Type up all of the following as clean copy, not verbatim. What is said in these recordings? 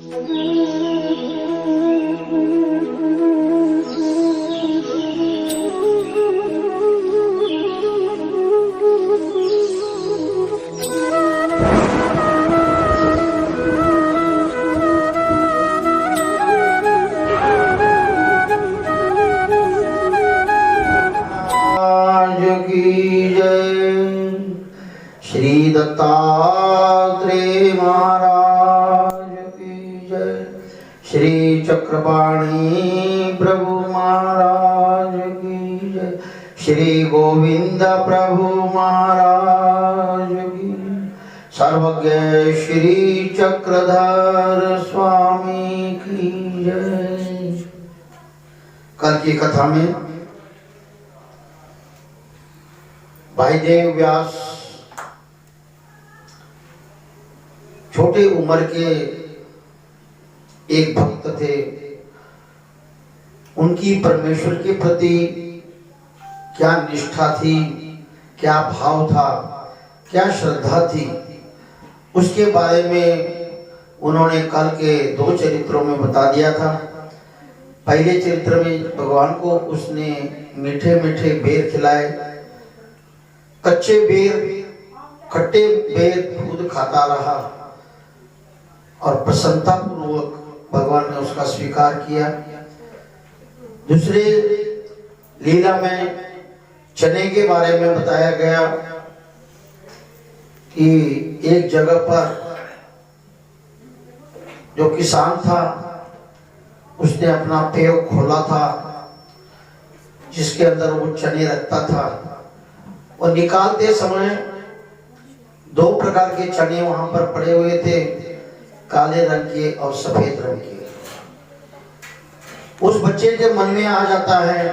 श्री दत्तात्रेय महाराज की जय। श्री चक्रपाणी प्रभु महाराज की जय। श्री गोविंद प्रभु महाराज की। सर्वज्ञ श्री चक्रधर स्वामी की जय। कल की कथा में भाई देव व्यास छोटे उम्र के एक भक्त थे। उनकी परमेश्वर के प्रति क्या निष्ठा थी, क्या भाव था, क्या श्रद्धा थी, उसके बारे में उन्होंने कल के 2 चरित्रों में बता दिया था। पहले चरित्र में भगवान को उसने मीठे मीठे बेर खिलाए। कच्चे बेर, खट्टे बेर खुद खाता रहा और प्रसन्नता पूर्वक भगवान ने उसका स्वीकार किया। दूसरे लीला में चने के बारे में बताया गया कि एक जगह पर जो किसान था उसने अपना पेड़ खोला था जिसके अंदर वो चने रखता था, और निकालते समय 2 प्रकार के चने वहां पर पड़े हुए थे, काले रंग के और सफेद रंग के। उस बच्चे के मन में आ जाता है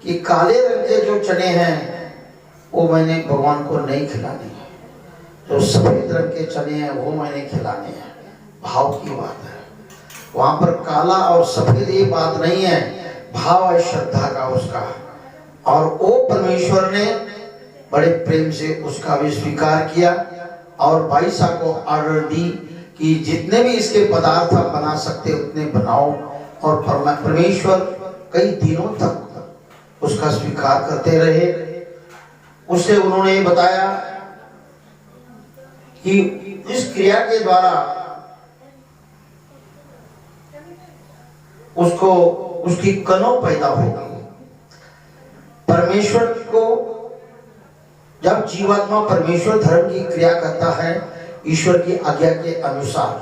कि काले रंग के जो चने हैं वो मैंने भगवान को नहीं खिलाने हैं, जो सफेद रंग के चने हैं वो मैंने खिलाने हैं। भाव की बात है वहां पर। काला और सफेद ये बात नहीं है, भाव है श्रद्धा का उसका। और वो परमेश्वर ने बड़े प्रेम से उसका भी स्वीकार किया और भाई साहब को ऑर्डर दी कि जितने भी इसके पदार्थ आप बना सकते उतने बनाओ। और परमेश्वर कई दिनों तक उसका स्वीकार करते रहे। उससे उन्होंने बताया कि इस क्रिया के द्वारा उसको उसकी कनौ पैदा होगी। परमेश्वर को जब जीवात्मा परमेश्वर धर्म की क्रिया करता है ईश्वर की आज्ञा के अनुसार,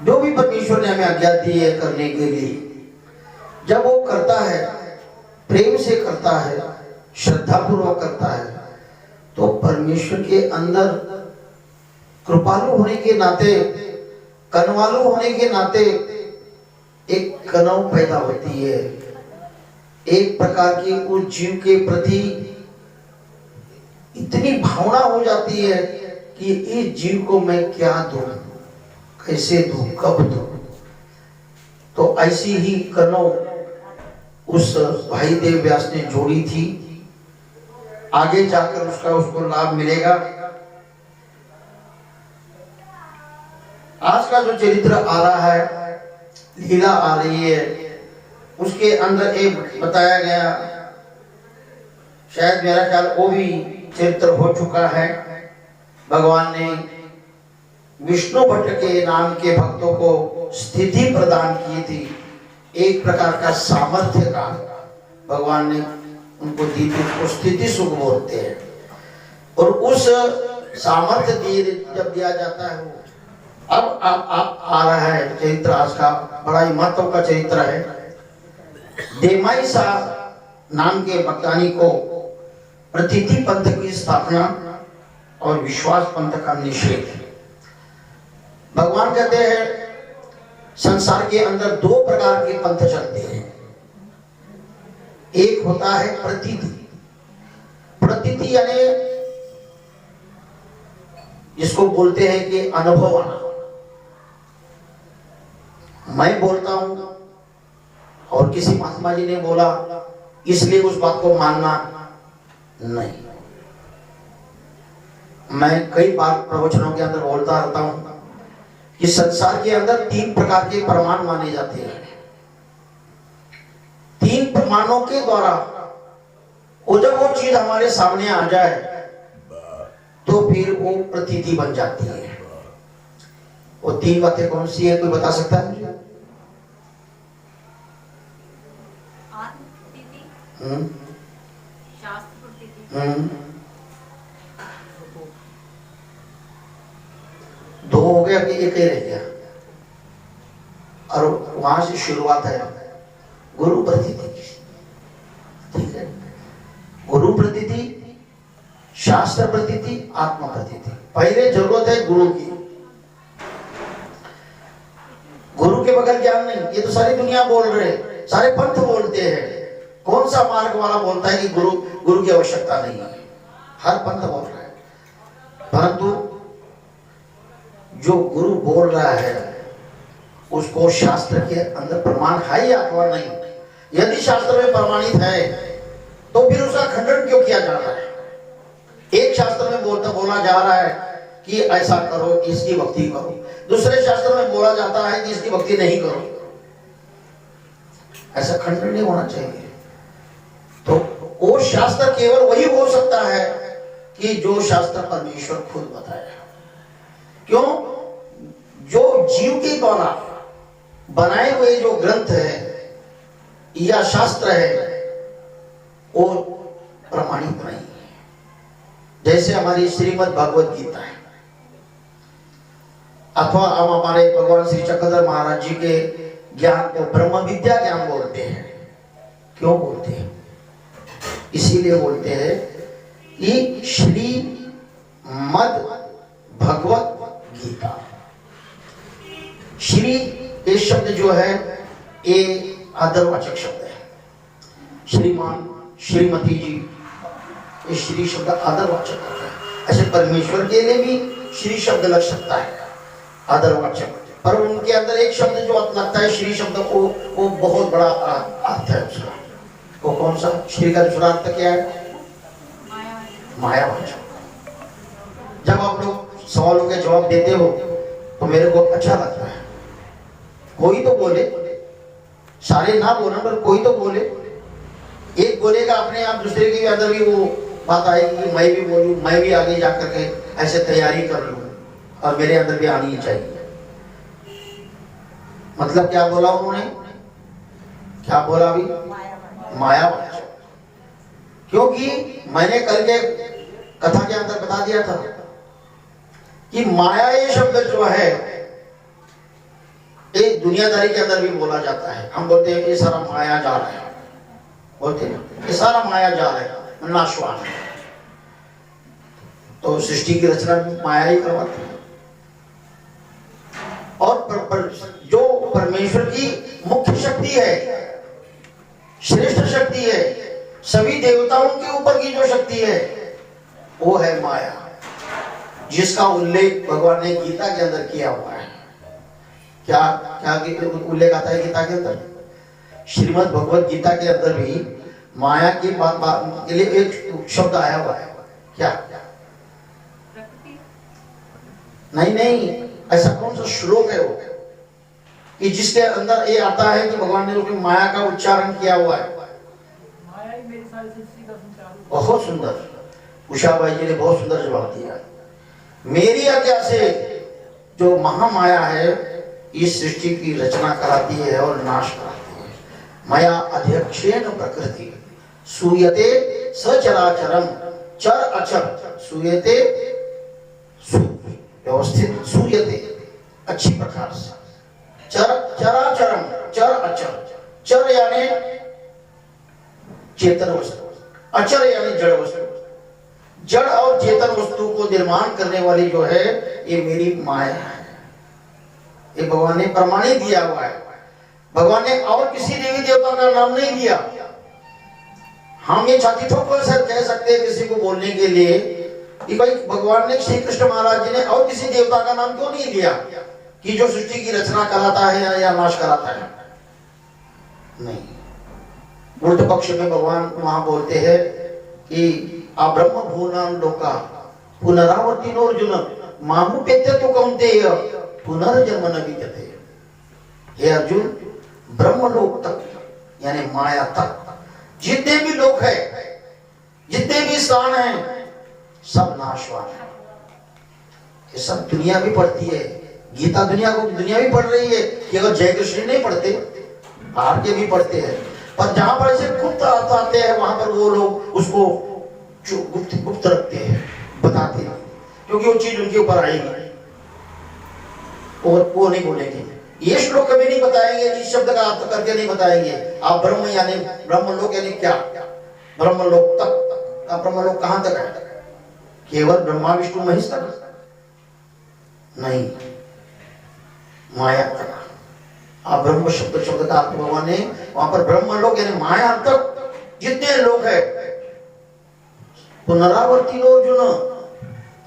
जो भी परमेश्वर ने हमें आज्ञा दी है करने के लिए, जब वो करता है, प्रेम से करता है, श्रद्धा पूर्वक करता है, तो परमेश्वर के अंदर कृपालु होने के नाते, कनवालु होने के नाते एक कनौ पैदा होती है। एक प्रकार की उस जीव के प्रति इतनी भावना हो जाती है कि इस जीव को मैं क्या दूं, कैसे दूं, कब दूं। तो ऐसी ही कनौ उस भाई देव व्यास ने जोड़ी थी। आगे जाकर उसको लाभ मिलेगा। आज का जो चरित्र आ रहा है, लीला आ रही है, उसके अंदर एक बताया गया, शायद मेरा ख्याल वो भी चरित्र हो चुका है। भगवान ने विष्णु भट्ट के नाम के भक्तों को स्थिति प्रदान की थी। एक प्रकार का सामर्थ्य का भगवान ने उनको दी थी, उसको स्थिति सुख बोलते हैं। और उस सामर्थ्य जब दिया जाता है, अब आ रहा है चरित्र आज का, बड़ा ही महत्व का चरित्र है। देमाई साहब नाम के भक्तानी को प्रतीति पंथ की स्थापना और विश्वास पंथ का निषेध। भगवान कहते हैं संसार के अंदर 2 प्रकार के पंथ चलते हैं। एक होता है प्रतीति। प्रतीति यानी जिसको बोलते हैं कि अनुभव आना। मैं बोलता हूं और किसी महात्मा जी ने बोला इसलिए उस बात को मानना नहीं। मैं कई बार प्रवचनों के अंदर बोलता रहता हूं कि संसार के अंदर 3 प्रकार के प्रमाण माने जाते हैं। 3 प्रमाणों के द्वारा जब वो चीज हमारे सामने आ जाए तो फिर वो प्रतीति बन जाती है। वो 3 बातें कौन सी है, कोई बता सकता है मुझे? दो हो गए, अभी एक ही रह गया और वहां से शुरुआत है गुरु प्रतीति। ठीक है, गुरु प्रतीति, शास्त्र प्रतीति, आत्मा प्रतीति। पहले जरूरत है गुरु की। गुरु के बगैर ज्ञान नहीं। ये तो सारी दुनिया बोल रहे, सारे पंथ बोलते हैं। कौन सा मार्ग वाला बोलता है कि गुरु की आवश्यकता नहीं है? हर पंथ बोल रहा है, परंतु जो गुरु बोल रहा है उसको शास्त्र के अंदर प्रमाण है या अथवा नहीं। यदि शास्त्र में प्रमाणित है तो फिर उसका खंडन क्यों किया जा रहा है? एक शास्त्र में बोला जा रहा है कि ऐसा करो, इसकी भक्ति करो, दूसरे शास्त्र में बोला जाता है कि इसकी भक्ति नहीं करो। ऐसा खंडन नहीं होना चाहिए। तो वो शास्त्र केवल वही हो सकता है कि जो शास्त्र परमेश्वर खुद बताया। क्यों? जो जीव के द्वारा बनाए हुए जो ग्रंथ है या शास्त्र है वो प्रमाणित नहीं है। जैसे हमारी श्रीमद् भगवत गीता है, अथवा हम हमारे भगवान श्री चक्रधर महाराज जी के ज्ञान को ब्रह्म विद्या ज्ञान बोलते हैं। क्यों बोलते हैं? इसीलिए बोलते हैं कि श्रीमद् भगवत गीता। श्री ये शब्द जो है ये आदरवाचक शब्द है। श्रीमान, श्रीमती जी, ये श्री शब्द आदरवाचक होता है। ऐसे परमेश्वर के लिए भी श्री शब्द लग सकता है आदरवाचक, पर उनके अंदर एक शब्द जो लगता है श्री शब्द को, वो बहुत बड़ा अर्थ है उसका। वो कौन सा? श्री का दूसरा अर्थ क्या है? मायावाचक। जब आप लोग सवालों के जवाब देते हो तो मेरे को अच्छा लगता है। कोई तो बोले, सारे ना बोले पर कोई तो बोले। एक बोलेगा अपने आप, दूसरे के अंदर भी वो बात आएगी कि मैं भी बोलूं, मैं भी आगे जाकर के ऐसे तैयारी कर लूं और मेरे अंदर भी आनी चाहिए। मतलब क्या बोला उन्होंने? क्या बोला अभी? मायावाचक। क्योंकि मैंने कल के कथा के अंदर बता दिया था कि माया ये शब्द जो है एक दुनियादारी के अंदर भी बोला जाता है। हम बोलते हैं ये सारा माया जाल है, बोलते हैं ये सारा माया जाल है, नाशवान है। तो सृष्टि की रचना माया ही करवाती है। और जो परमेश्वर की मुख्य शक्ति है, श्रेष्ठ शक्ति है, सभी देवताओं के ऊपर की जो शक्ति है वो है माया, जिसका उल्लेख भगवान ने गीता के अंदर किया हुआ है। क्या क्या उल्लेख आता है गीता के अंदर? श्रीमद् भगवत गीता के अंदर भी माया की बात के लिए एक शब्द आया हुआ है। क्या? नहीं, ऐसा कौन सा श्लोक है वो कि जिसके अंदर ये आता है कि भगवान ने उसमें माया का उच्चारण किया हुआ है? बहुत सुंदर, उषा भाई जी ने बहुत सुंदर जवाब दिया। मेरी आज्ञा से जो महामाया है इस सृष्टि की रचना कराती है और नाश कराती है। माया अध्यक्षेण प्रकृति सूयते सचराचरम चर अचर सूयते, व्यवस्थित सूयते अच्छी प्रकार से, चराचरम चर अचर। चर यानी चेतन वस्तु, अचर यानी जड़ वस्तु। जड़ और चेतन वस्तु को निर्माण करने वाली जो है ये मेरी माया है। ये भगवान ने प्रमाणित दिया हुआ है। भगवान ने और किसी देवी देवता का नाम नहीं दिया। हम ये छाती ठोक कर कह सकते हैं किसी को बोलने के लिए कि भाई भगवान ने, श्री कृष्ण महाराज जी ने और किसी देवता का नाम क्यों नहीं दिया कि जो सृष्टि की रचना कराता है या नाश कराता है? नहीं। उल्ट पक्ष में भगवान वहां बोलते हैं कि अब्रह्म भूनाम लोका पुनरावर्तिनो अर्जुन मामुपेत्य तो कौन्तेय पुनर्जन्म न विद्यते। हे अर्जुन, ब्रह्मलोक तक यानी माया तक जितने भी लोग हैं, जितने भी स्थान हैं, सब नाशवान है। ये सब दुनिया भी पढ़ती है, गीता दुनिया भी पढ़ रही है कि अगर जय कृष्ण नहीं पढ़ते, बाहर के भी पढ़ते हैं, पर जहां पर ऐसे गुप्त अर्थ आते हैं वहां पर वो लोग उसको गुप्त रखते हैं, बताते हैं, क्योंकि वो चीज उनके ऊपर आएगी और वो नहीं बोलेंगे। ये श्लोक कभी नहीं बताएंगे, इस शब्द का अर्थ करके नहीं बताएंगे। आप ब्रह्म यानी ब्रह्मलोक यानी क्या, ब्रह्मलोक तक, ब्रह्मलोक कहां तक है? केवल ब्रह्मा विष्णु महेश तक नहीं, माया तक। आप ब्रह्म शब्द का अर्थ भगवान ने वहां पर ब्रह्मलोक यानी माया तक जितने लोग हैं, पुनरावर्ती अर्जुन,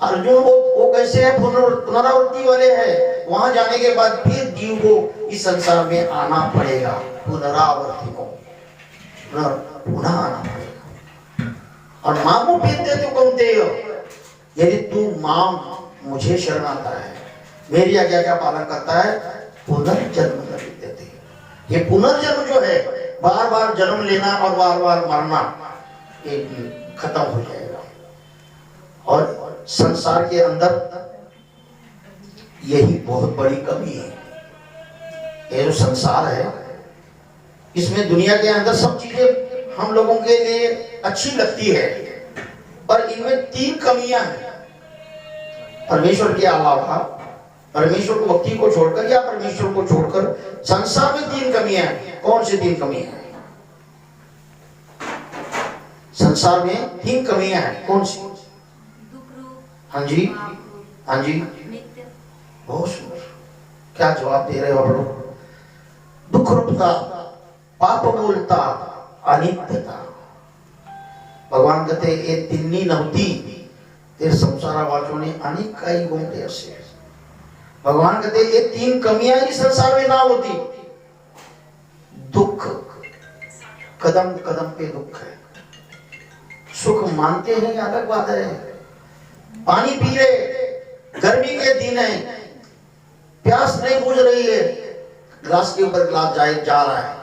अर्जुन वो कैसे है? पुनरावृत्ति वाले हैं। वहां जाने के बाद फिर जीव को इस संसार में आना पड़ेगा, पुनरावृत्ति को पुनः आना पड़ेगा। और मामू पीते तो कौन्तेय, यदि तू माम मुझे शरण आता है, मेरी आज्ञा का पालन करता है, पुनर्जन्म न विद्यते। ये पुनर्जन्म जो है, बार बार जन्म लेना और बार बार मरना, ये खत्म हो जाएगा। और संसार के अंदर यही बहुत बड़ी कमी है। ये जो संसार है, इसमें दुनिया के अंदर सब चीजें हम लोगों के लिए अच्छी लगती है, पर इनमें 3 कमियां हैं। परमेश्वर के अलावा, परमेश्वर को भक्ति को छोड़कर या परमेश्वर को छोड़कर संसार में 3 कमियां हैं। कौन सी 3 कमियां हैं? संसार में 3 कमियां हैं, कौन सी? हाँ जी, हाँ जी, बहुत सुंदर, क्या जवाब दे रहे हो आप लोग। दुख रूपता, पाप मूलता, अनित्यता। भगवान कहते ये 3 नव्हती ते संसारा वाचोने अनेक काही गोंडे असे। भगवान कहते ये 3 कमियां ही संसार में ना होती। दुख, कदम कदम पे दुख है। सुख मानते हैं अलग बात है। पानी पी रहे, गर्मी के दिन है, प्यास नहीं बुझ रही है, ग्लास के ऊपर ग्लास जा रहा है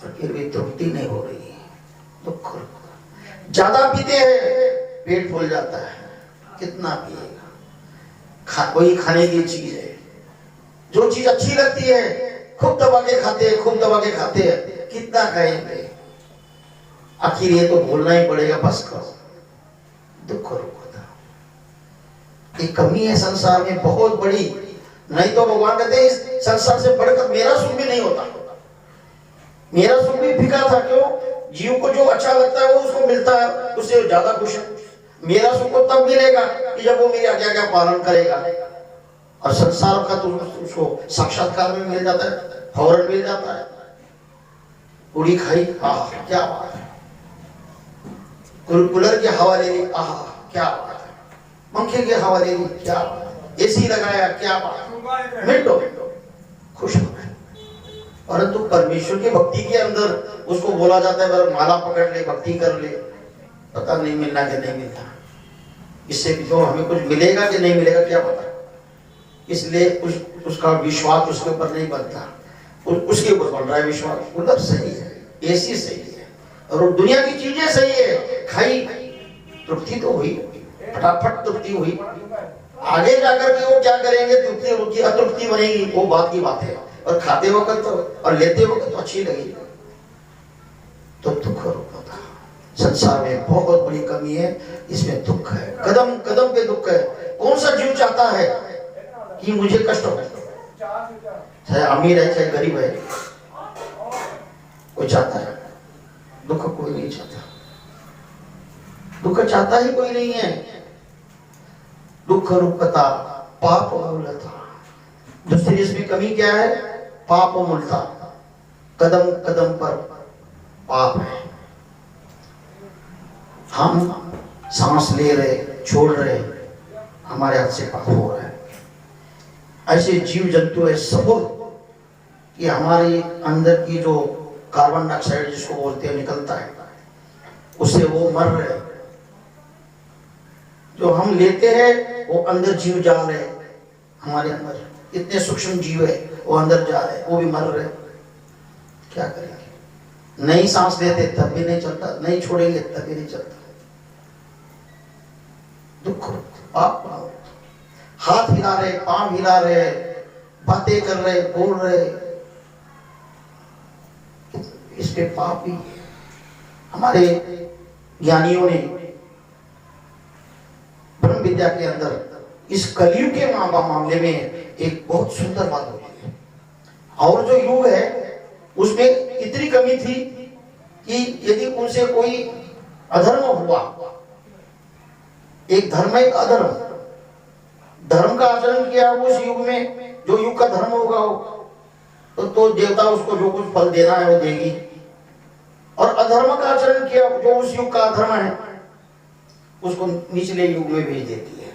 और फिर भी तृप्ति नहीं हो रही है, दुख। ज्यादा पीते हैं, पेट फूल जाता है, कितना पिएगा। कोई खाने की चीज है, जो चीज अच्छी लगती है खूब दबा के खाते हैं, खूब दबा के खाते हैं, कितना खाएंगे? आखिर ये तो बोलना ही पड़ेगा, बस करो। दुख होता, एक कमी है संसार में बहुत बड़ी। नहीं तो भगवान कहते हैं इस संसार से बढ़कर मेरा सुख भी नहीं होता। मेरा सुख भी फीका था। क्यों? जीव को जो अच्छा लगता है वो उसको मिलता है, उससे ज्यादा खुश है। मेरा सुख को तब मिलेगा कि जब वो मेरी आज्ञा का पालन करेगा। और संसार का तो उसको साक्षात्कार में मिल जाता है, फौरन मिल जाता है। पूरी खाई, आह क्या बात है। कूलर की हवा ले ली, आह क्या बात है। पंखे की हवा ले ली, क्या बात। एसी लगाया, क्या बात। मिनटों खुश हो गए। परंतु परमेश्वर की भक्ति के अंदर उसको बोला जाता है माला पकड़ ले, भक्ति कर ले, पता नहीं मिलना कि नहीं मिलना, इससे तो हमें कुछ मिलेगा कि नहीं मिलेगा क्या पता। इसलिए उसका विश्वास उसके ऊपर नहीं बनता, उसके ऊपर बन रहा है विश्वास। कूलर सही है, एसी सही है, और दुनिया की चीजें सही है, खाई तृप्ति तो हुई, फटाफट तृप्ति हुई। आगे जाकर के वो क्या करेंगे, तृप्ति उनकी अतृप्ति बनेगी, वो बात की बात है। और खाते वक्त तो और लेते वक्त तो अच्छी लगेगी, तो दुख होता। संसार में बहुत बड़ी कमी है, इसमें दुख है, कदम कदम पे दुख है। कौन सा जीव चाहता है कि मुझे कष्ट हो, चाहे अमीर है चाहे गरीब है, कोई चाहता है? दुख कोई नहीं चाहता, दुख चाहता ही कोई नहीं है। दुख रूपता, पाप मूलता। दूसरी इसमें कमी क्या है? पाप मूलता, कदम कदम पर पाप है। हम सांस ले रहे, छोड़ रहे, हमारे हाथ से पाप हो रहा है। ऐसे जीव जंतु है सब कि हमारे अंदर की जो कार्बन डाइऑक्साइड जिसको बोलते हैं निकलता है, उससे वो मर रहे। जो हम लेते हैं वो अंदर जीव जा रहे हैं, हमारे अंदर इतने सूक्ष्म जीव है वो अंदर जा रहे हैं, वो भी मर रहे। क्या करेंगे? नहीं सांस लेते तब भी नहीं चलता, नहीं छोड़ेंगे तब भी नहीं चलता। दुख आप हाथ हिला रहे, पांव हिला रहे, बातें कर रहे, बोल रहे, इसके पाप भी। हमारे ज्ञानियों ने ब्रह्म विद्या के अंदर इस कलयुग के मामले में एक बहुत सुंदर बात होती है। और जो युग है उसमें इतनी कमी थी कि यदि उनसे कोई अधर्म हुआ, एक धर्म एक अधर्म, धर्म का आचरण किया उस युग में, जो युग का धर्म होगा तो देवता उसको जो कुछ फल देना है वो देगी, और अधर्म का आचरण किया जो उस युग का अधर्म है उसको निचले युग में भेज देती है।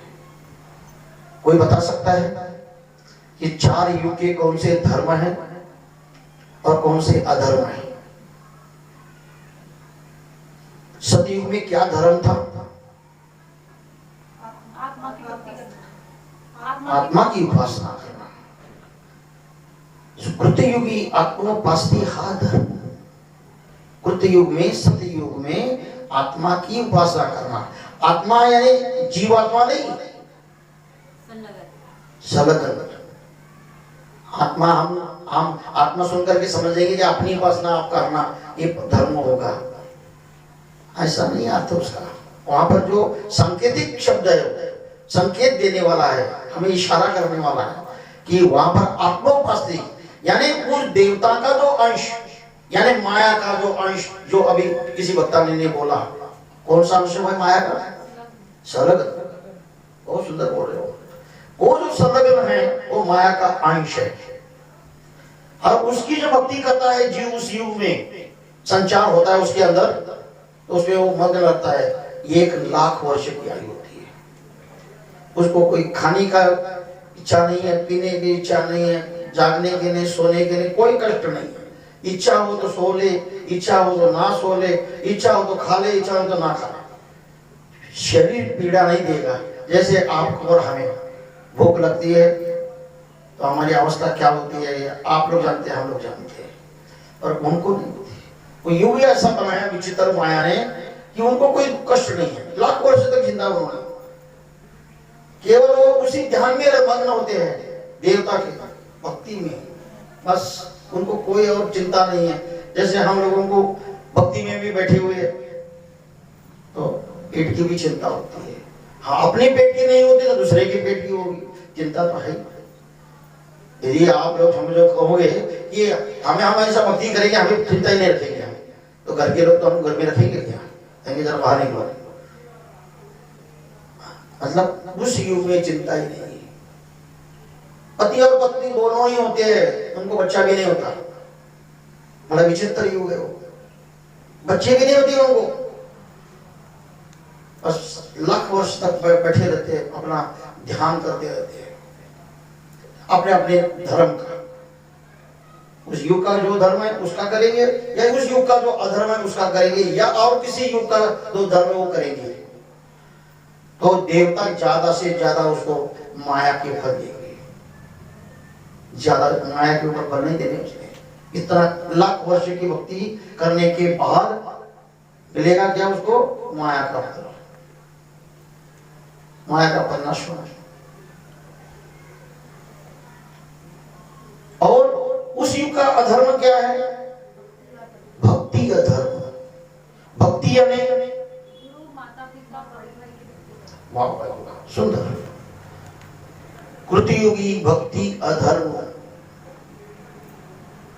कोई बता सकता है कि 4 युग के कौन से धर्म हैं और कौन से अधर्म हैं? सतयुग में क्या धर्म था? आत्मा की उपासना करना। कृतयुगी आत्मोपासना हा धर्म। कृतयुग में, सतयुग में आत्मा की उपासना करना। आत्मा यानी जीवात्मा नहीं, संलग्न आत्मा। हम आत्मा सुनकर के समझेंगे कि अपनी उपासना आप करना ये धर्म होगा, ऐसा नहीं अर्थ उसका। वहां पर जो सांकेतिक शब्द है, संकेत देने वाला है, हमें इशारा करने वाला है कि वहां पर आत्मोपासना यानी उस देवता का जो अंश, यानी माया का जो अंश, जो अभी किसी वक्ता ने बोला, कौन सा अंश है माया का? संलग्न। बहुत सुंदर बोल रहे हो। वो जो संलग्न है वो माया का अंश है, और उसकी जो भक्ति करता है जीव, उस युग में संचार होता है उसके अंदर, तो उसमें वो मग्न रहता है। 1,00,000 वर्ष की आयु होती है। उसको कोई खाने का इच्छा नहीं है, पीने की इच्छा नहीं है, जागने के नहीं, सोने के नहीं, कोई कष्ट नहीं है। इच्छा हो तो सो ले, इच्छा हो तो ना सो ले, इच्छा हो तो खा ले, इच्छा हो तो ना खा ले। शरीर पीड़ा नहीं देगा। जैसे आपको और हमें भूख लगती है तो हमारी अवस्था क्या होती है आप लोग जानते हैं, हम लोग जानते हैं, और उनको नहीं होती। वो युग ऐसा बनाया विचित्र माया ने कि उनको कोई कष्ट नहीं है। 1,00,000 वर्ष तक जिंदा उन्होंने, केवल वो उसी ध्यान में मग्न होते हैं, देवता की भक्ति में, बस उनको कोई और चिंता नहीं है। जैसे हम लोगों को भक्ति में भी बैठे हुए तो पेट की भी चिंता होती है। हाँ, अपने पेट की नहीं होती तो दूसरे के पेट की होगी, चिंता तो है। यदि आप लोग समझो कहोगे कि हमें हम ऐसा भक्ति करेंगे, हमें चिंता ही नहीं रखेंगे, हम तो घर के लोग तो हम घर में रखेंगे क्या? कहेंगे जरा बाहर निकलो। मतलब उस युग में चिंता ही नहीं। पति और पत्नी दोनों ही होते हैं, उनको बच्चा भी नहीं होता। बड़ा विचित्र युग है वो, बच्चे भी नहीं होते उनको, बस 1,00,000 वर्ष तक बैठे रहते हैं, अपना ध्यान करते रहते हैं अपने अपने धर्म का। उस युग का जो धर्म है उसका करेंगे, या उस युग का जो अधर्म है उसका करेंगे, या और किसी युग का जो धर्म है वो करेंगे। तो देवता ज्यादा से ज्यादा उसको माया के फल देंगे, ज्यादा माया के ऊपर बल नहीं देने उसने। इतना 1,00,000 वर्ष की भक्ति करने के बाद मिलेगा क्या उसको? माया का फल, माया का फल नष्ट होना। और उस युग का अधर्म क्या है? भक्ति अधर्म। भक्ति यानी सुंदर कृतयुगी भक्ति अधर्म।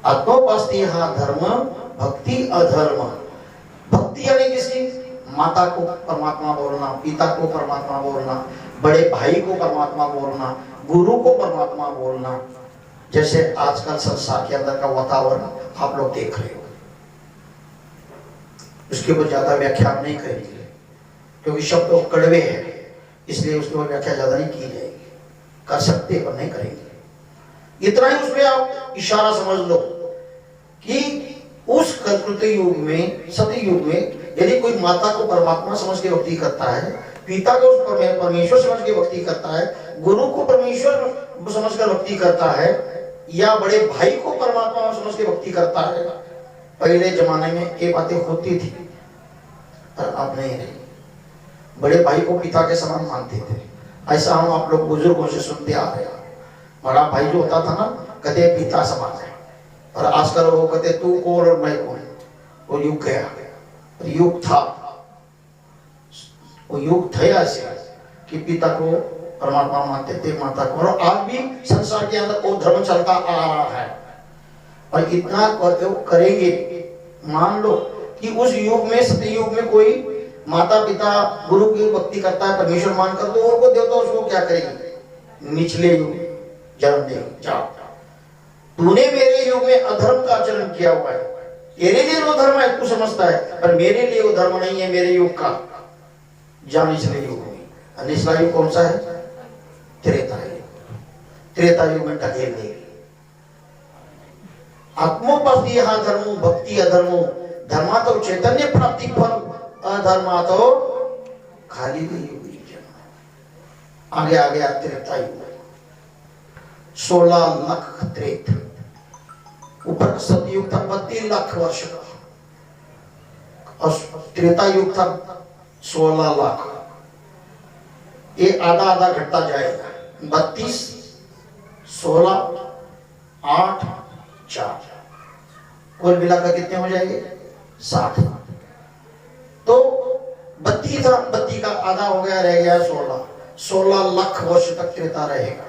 आत्मोपासना धर्म, भक्ति अधर्म। भक्ति यानी किसी माता को परमात्मा बोलना, पिता को परमात्मा बोलना, बड़े भाई को परमात्मा बोलना, गुरु को परमात्मा बोलना। जैसे आजकल संसार के अंदर का वातावरण आप लोग देख रहे हो, उसके ऊपर ज्यादा व्याख्या नहीं करेंगे क्योंकि शब्द कड़वे हैं, इसलिए उसके ऊपर व्याख्या ज्यादा नहीं की जाएगी। कर सकते पर नहीं करेंगे। इतना ही उसमें आप इशारा समझ लो कि उस कृत युग में, सतयुग में यदि कोई माता को परमात्मा समझ के भक्ति करता है पिता को परमेश्वर समझ के भक्ति करता है, गुरु को परमेश्वर समझ कर भक्ति करता है, या बड़े भाई को परमात्मा समझ के भक्ति करता है। पहले जमाने में ये बातें होती थी, पर अब नहीं रही। बड़े भाई को पिता के समान मानते थे। ऐसा हम आप लोग बुजुर्गों से सुनते आ रहे हैं। बड़ा भाई जो होता था ना, कहते पिता समान है, और आजकल वो कहते तू कौन और मैं कौन। वो युग गया, युग था, वो युग थे ऐसे कि पिता को परमात्मा मानते थे, माता को। और आज भी संसार के अंदर वो धर्म चलता आ रहा है। और इतना करेंगे, मान लो कि उस युग में, सतयुग में कोई माता पिता गुरु की भक्ति करता है परमेश्वर मानकर, तो और को देवता उसको क्या करेंगे? निचले युग जन्म देंगे। जाओ, तूने मेरे युग में अधर्म का आचरण किया हुआ है, तेरे लिए वो धर्म है तू समझता है, पर मेरे लिए वो धर्म नहीं है मेरे युग का। जा निचले युग में। निचला युग कौन सा है? त्रेता युग। त्रेता युग में ढकेल देगी। आत्मोपस्ति धर्मो भक्ति अधर्मो, धर्मा तो चैतन्य प्राप्ति फल, अधर्मा तो खाली भी युग। आगे आ गया त्रेता युग, 16 लाख त्रेत। ऊपर सतयुग था 32 लाख वर्ष का, और त्रेता युग था 16 लाख। ये आधा आधा घटता जाएगा। 32, 16, 8, 4, कुल मिलाकर कितने हो जाएंगे? 60। तो 32 था, 32 का आधा हो गया, रह गया 16। 16 लाख वर्ष तक त्रेता रहेगा।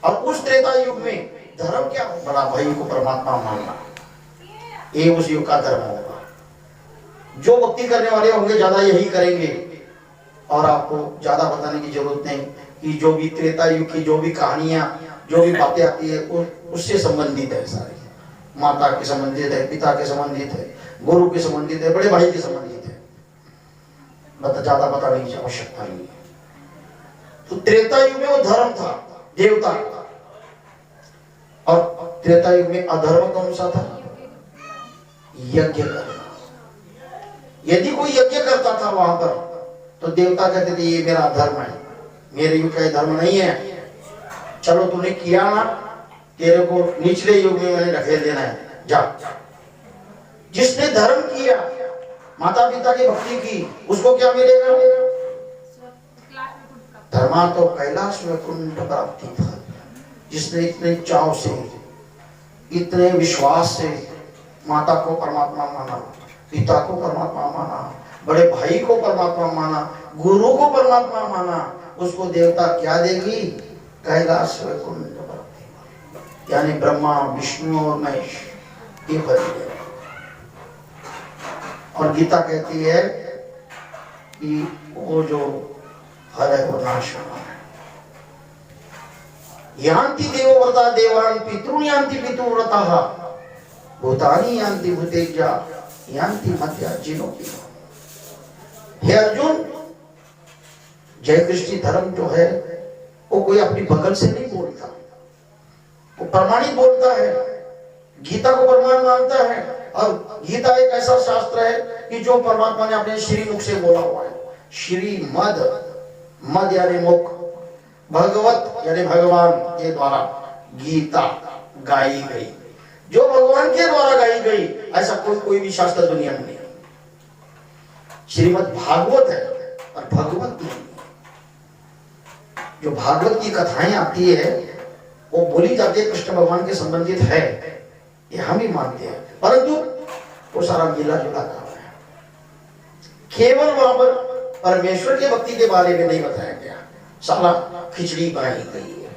और उस त्रेता युग में धर्म क्या? बड़ा भाई को परमात्मा मानना, ये उस युग का धर्म होगा। जो भक्ति करने वाले होंगे ज्यादा यही करेंगे। और आपको ज्यादा बताने की जरूरत नहीं कि जो भी त्रेता युग की जो भी कहानियां, जो भी बातें आती है उससे संबंधित है। सारी माता के संबंधित है, पिता के संबंधित है, गुरु के संबंधित है, बड़े भाई के संबंधित है। ज्यादा बताने की आवश्यकता नहीं है। तो त्रेता युग में वो धर्म था, देवता। और त्रेता युग में अधर्म कौन सा था? यज्ञ करना। यदि कोई यज्ञ करता था वहां पर, तो देवता कहते थे ये मेरा धर्म है, मेरे युग का धर्म नहीं है। चलो तूने किया ना, तेरे को निचले युग में मैंने ढकेल देना है, जा। जिसने धर्म किया, माता पिता की भक्ति की, उसको क्या मिलेगा? धर्मा तो कैलाश में कुंड प्राप्ति फल। जिसने इतने चाव से, इतने विश्वास से माता को परमात्मा माना, पिता को परमात्मा माना, बड़े भाई को परमात्मा माना, गुरु को परमात्मा माना, उसको देवता क्या देगी? कैलाश में कुंड प्राप्ति, यानी ब्रह्मा विष्णु और महेश, ये फल देगा। और गीता कहती है कि वो जो फल है वो नाश होना है। यान्ति देवव्रता देवान् पितॄन् यान्ति पितृव्रताः भूतानि यान्ति भूतेज्या यान्ति मध्या जिनोति। हे अर्जुन, जय कृष्ण धर्म जो है वो कोई अपनी बगल से नहीं बोलता, वो प्रमाणित बोलता है, गीता को प्रमाण मानता है। और गीता एक ऐसा शास्त्र है कि जो परमात्मा ने अपने श्री मुख से बोला हुआ है। श्री मद, मद यानी मुख, भगवत यानी भगवान के द्वारा गीता गाई गई, जो भगवान के द्वारा गाई गई, ऐसा कोई भी शास्त्र दुनिया में नहीं। श्रीमद् भागवत है और भगवत नहीं। जो भागवत की कथाएं आती है वो बोली जाती है कृष्ण भगवान के संबंधित है, ये हम ही मानते हैं, परंतु वो सारा मिला जुला काम है। केवल वहां पर परमेश्वर की भक्ति के बारे में नहीं बताया गया, सारा खिचड़ी बनाई गई है,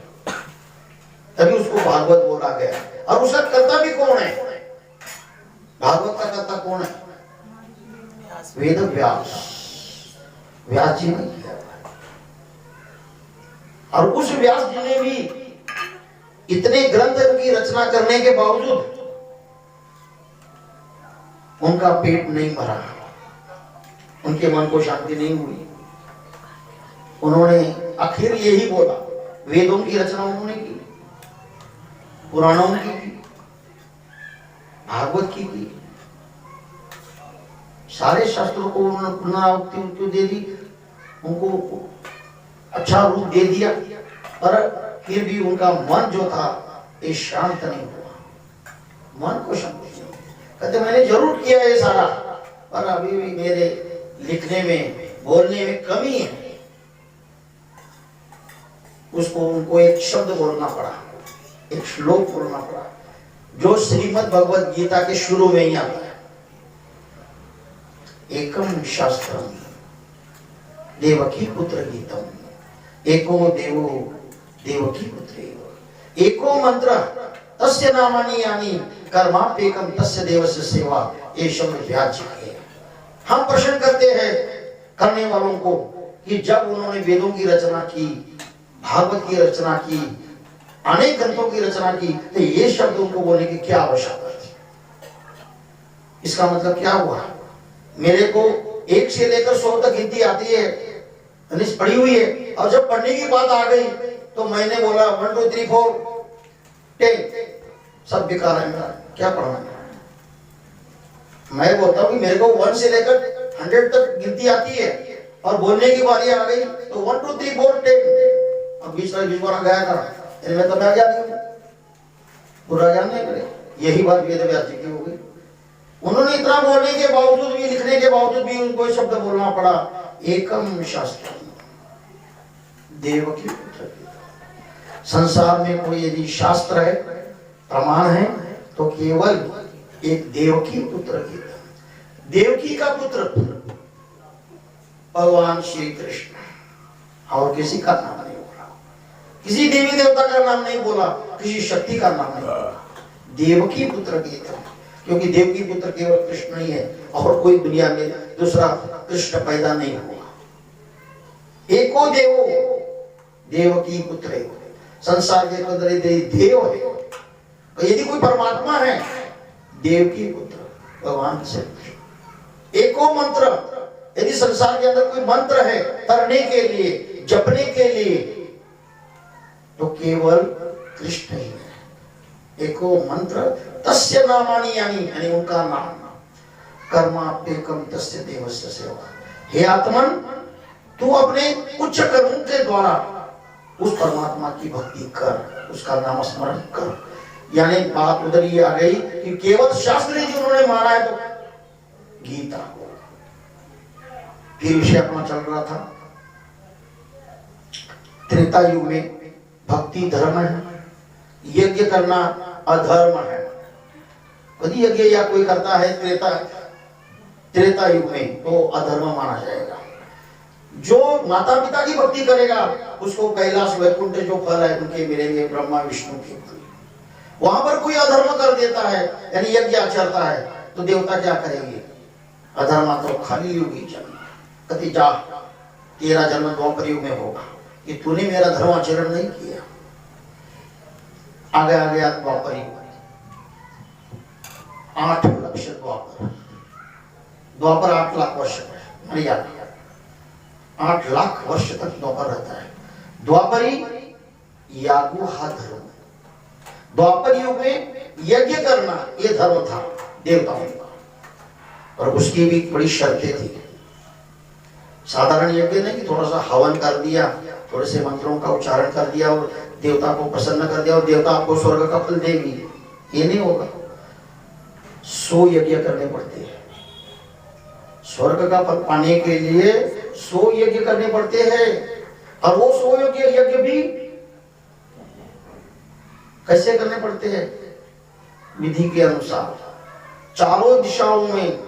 तभी उसको भागवत बोला गया। और उसका कर्ता भी कौन है? भागवत का कर्ता कौन है? वेद व्यास, व्यास जी ने किया। और उस व्यास जी ने भी इतने ग्रंथ की रचना करने के बावजूद उनका पेट नहीं भरा, उनके मन को शांति नहीं हुई। उन्होंने आखिर यही बोला, वेदों की रचना उन्होंने की, पुराणों की, भागवत की, सारे शास्त्रों को उन्होंने पुनरावृत्ति दे दी। उनको अच्छा रूप दे दिया, पर फिर भी उनका मन जो था ये शांत नहीं हुआ, मन को शांत नहीं। कहते मैंने जरूर किया ये सारा, पर अभी भी मेरे लिखने में बोलने में कमी है। उसको उनको एक शब्द बोलना पड़ा, एक श्लोक बोलना पड़ा, जो श्रीमद् भगवद गीता के शुरू में ही आता है। एकम शास्त्रम देवकी पुत्र गीतम, एको देवो देवकी पुत्र, एको मंत्र तस्य नामानि यानि कर्माप्येकम तस्य देवस्य सेवा, ये शब्द व्याज्य है। हम प्रश्न करते हैं करने वालों को कि जब उन्होंने वेदों की रचना की, भागवत की रचना की, अनेक ग्रंथों की रचना की, तो ये शब्द उनको बोलने की क्या आवश्यकता थी? इसका मतलब क्या हुआ? मेरे को 1 से लेकर 100 तक गिनती आती है, पढ़ी हुई है, और जब पढ़ने की बात आ गई तो मैंने बोला 1 2 3 4 10 सब बेकार है, मेरा क्या पढ़ना है? मैं बोलता हूँ कि मेरे को 1 से लेकर 100 तक गिनती आती है, और बोलने की बारी आ गई तो 1 2 3 4 10, अब बीच में गया था, इनमें तो मैं ज्ञान नहीं, पूरा ज्ञान नहीं करे। यही बात वेद व्यास जी की हो गई। उन्होंने इतना बोलने के बावजूद भी, लिखने के बावजूद भी उनको शब्द बोलना पड़ा, एकम शास्त्र देवकी पुत्र गीता। संसार में कोई यदि शास्त्र है, प्रमाण है, तो केवल एक देवकी पुत्र गीता। देवकी का पुत्र भगवान श्री कृष्ण, और किसी का नाम नहीं बोला, किसी देवी देवता का नाम नहीं बोला, किसी शक्ति का नाम नहीं बोला, देवकी पुत्र गीता। क्योंकि देवकी पुत्र केवल कृष्ण ही है, और कोई दुनिया में दूसरा कृष्ण पैदा नहीं हुआ। एको देवो देवकी पुत्र, संसार के अंदर देव है, तो यदि कोई परमात्मा है, देवकी पुत्र भगवान से। एको मंत्र, यदि संसार के अंदर कोई मंत्र है करने के लिए, जपने के लिए, तो केवल कृष्ण ही है। एको मंत्र तस्य नामानि यानी उनका नाम, कर्माप्येकम तस्य देवस्य सेवा। हे आत्मन, तू अपने उच्च कर्मों के द्वारा उस परमात्मा की भक्ति कर, उसका नाम स्मरण कर। यानी बात उधर ही आ गई कि केवल शास्त्र ही जो उन्होंने माना है तो गीता। फिर विषय अपना चल रहा था, त्रेता युग में भक्ति धर्म है, यज्ञ करना अधर्म है। यदि यज्ञ या कोई करता है त्रेता युग में तो अधर्म माना जाएगा। जो माता पिता की भक्ति करेगा उसको कैलाश वैकुंठ जो फल है उनके मिलेंगे, ब्रह्मा विष्णु के फल। वहां पर कोई अधर्म कर देता है, यानी यज्ञ आचरता है, तो देवता क्या करेंगे? अधर्मा तो खाली युग ही जन्म, कति जा तेरा जन्म द्वापर युग में होगा कि तूने मेरा धर्माचरण नहीं किया। आगे आ गया द्वापर युग, 8 लक्ष द्वापर 8 लाख वर्ष मर्यादा, 8 लाख वर्ष तक द्वापर रहता है। द्वापरी यागु हा धर्म। द्वापर युग में यज्ञ करना ये धर्म था देवताओं का, और उसकी भी बड़ी शर्तें थी। साधारण यज्ञ नहीं कि थोड़ा सा हवन कर दिया, थोड़े से मंत्रों का उच्चारण कर दिया और देवता को प्रसन्न कर दिया और देवता आपको स्वर्ग का फल देगी, ये नहीं होगा। 100 यज्ञ करने पड़ते हैं। स्वर्ग का फल पाने के लिए 100 यज्ञ करने पड़ते हैं, और वो 100 यज्ञ भी कैसे करने पड़ते हैं? विधि के अनुसार। चारों दिशाओं में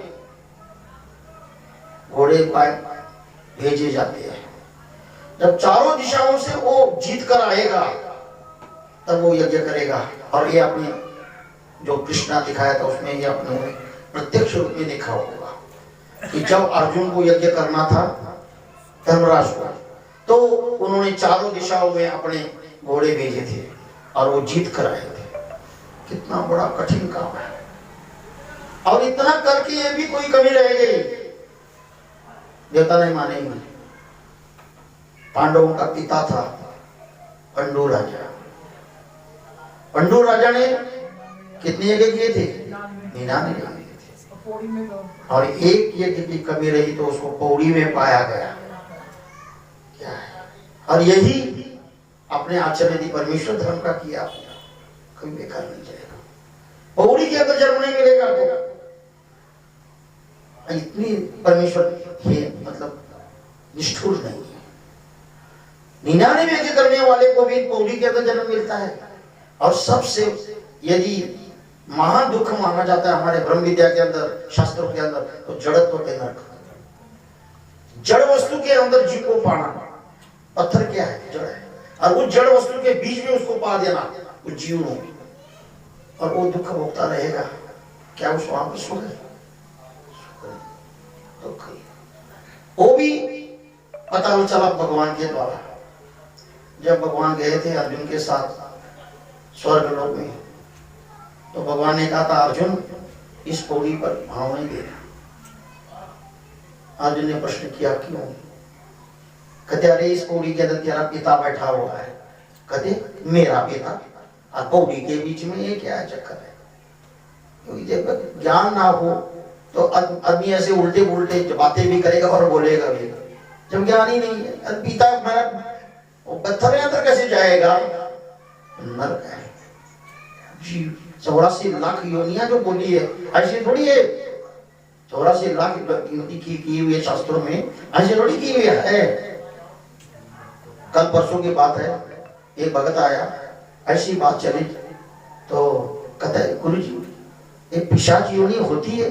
घोड़े भेजे जाते हैं। जब चारों दिशाओं से वो जीत कर आएगा तब वो यज्ञ करेगा। और ये अपने जो कृष्णा दिखाया था उसमें ये अपने प्रत्यक्ष रूप में देखा होगा कि जब अर्जुन को यज्ञ करना था धर्मराज को, तो उन्होंने चारों दिशाओं में अपने घोड़े भेजे थे और वो जीत कर आए थे। कितना बड़ा कठिन काम है, और इतना करके ये भी कोई कमी रह गई, देवता नहीं मानेंगे। पांडवों का पिता था पंडु राजा। पंडु राजा ने कितने यज्ञ किए थे? 99 यज्ञ थे, और एक यज्ञ की कमी रही तो उसको पौड़ी में पाया गया। और यही अपने आचरण यदि परमेश्वर धर्म का किया कभी बेकार नहीं जाएगा। पौड़ी के अंदर जन्म नहीं मिलेगा तो इतनी परमेश्वर मतलब निष्ठुर नहीं है। 99 यज्ञ करने वाले को भी पौड़ी के अंदर जन्म मिलता है। और सबसे यदि महान दुख माना जाता है हमारे ब्रह्म विद्या के अंदर, शास्त्रों के अंदर, तो जड़त्व के नरक। जड़ वस्तु के अंदर जीव को पाना। पत्थर क्या है? जड़ है। और उस जड़ वस्तु के बीच में उसको पा देना, उस जीव को, और वो दुख भोगता रहेगा। क्या उस वहां पर सुख है? दुख। वो भी पता चला भगवान के द्वारा। जब भगवान गए थे अर्जुन के साथ स्वर्ग लोक में, तो भगवान ने कहा था अर्जुन इस पौड़ी पर भाव नहीं देना। अर्जुन ने प्रश्न किया क्यों? कहते अरे इस पौड़ी के अंदर तेरा पिता बैठा हुआ है। कहते मेरा पिता? और पौड़ी के बीच में ये क्या चक्कर है? क्योंकि जब ज्ञान ना हो तो आदमी ऐसे उल्टे पुल्टे बातें भी करेगा और बोलेगा भी। जब ज्ञान ही नहीं है, पिता मेरा पत्थर के अंदर कैसे जाएगा? नरक है। जी 84 लाख योनियां जो बोली है ऐसी थोड़ी है। 84 लाख गिनती की हुई है शास्त्रों में, ऐसे थोड़ी की हुई है। कल परसों की बात है, एक भगत आया, ऐसी बात चली तो कहता है गुरु जी एक पिशाच योनि होती है,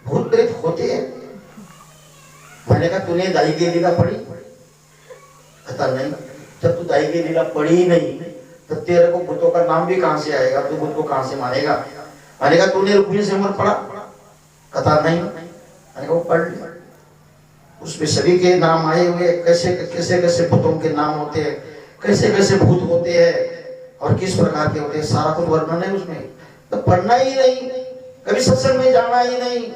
भूत प्रेत होते हैं। मैंने कहा तूने दाई की लीला पढ़ी? कहता नहीं। जब तू दाई की लीला पढ़ी ही नहीं तो तेरे को भूतों का नाम भी कहां से आएगा? तू भूत को कहां से मानेगा? मैंने कहा तूने रुक्मिणी से पढ़ा? कहता नहीं। मैंने कहा पढ़ ले, उसमें सभी के नाम आए हुए, कैसे कैसे कैसे भूतों के नाम होते हैं, कैसे कैसे भूत होते हैं और किस प्रकार के होते हैं, सारा कुछ वर्णन है उसमें। तो पढ़ना ही नहीं, कभी सत्संग में जाना ही नहीं,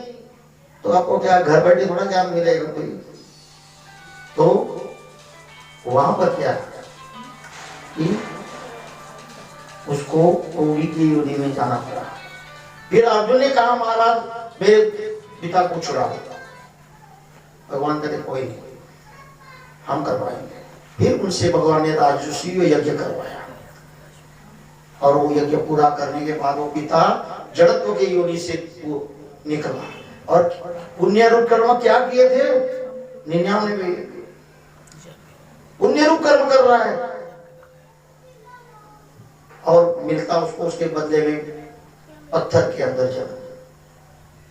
तो आपको क्या घर बैठे थोड़ा ज्ञान मिलेगा कोई? तो वहां पर क्या कि उसको पौड़ी की योनि में जाना पड़ा। फिर अर्जुन ने कहा महाराज मेरे पिता को छुड़ा दो। भगवान कहते कोई नहीं, हम करवाएंगे। फिर उनसे भगवान ने राजसूय यज्ञ करवाया और वो यज्ञ पूरा करने के बाद वो पिता जड़त्व के योनि से निकला। और पुण्य रूप कर्म क्या किए थे? 99 पुण्य रूप कर्म कर रहा है और मिलता उसको उसके बदले में पत्थर के अंदर जन्म।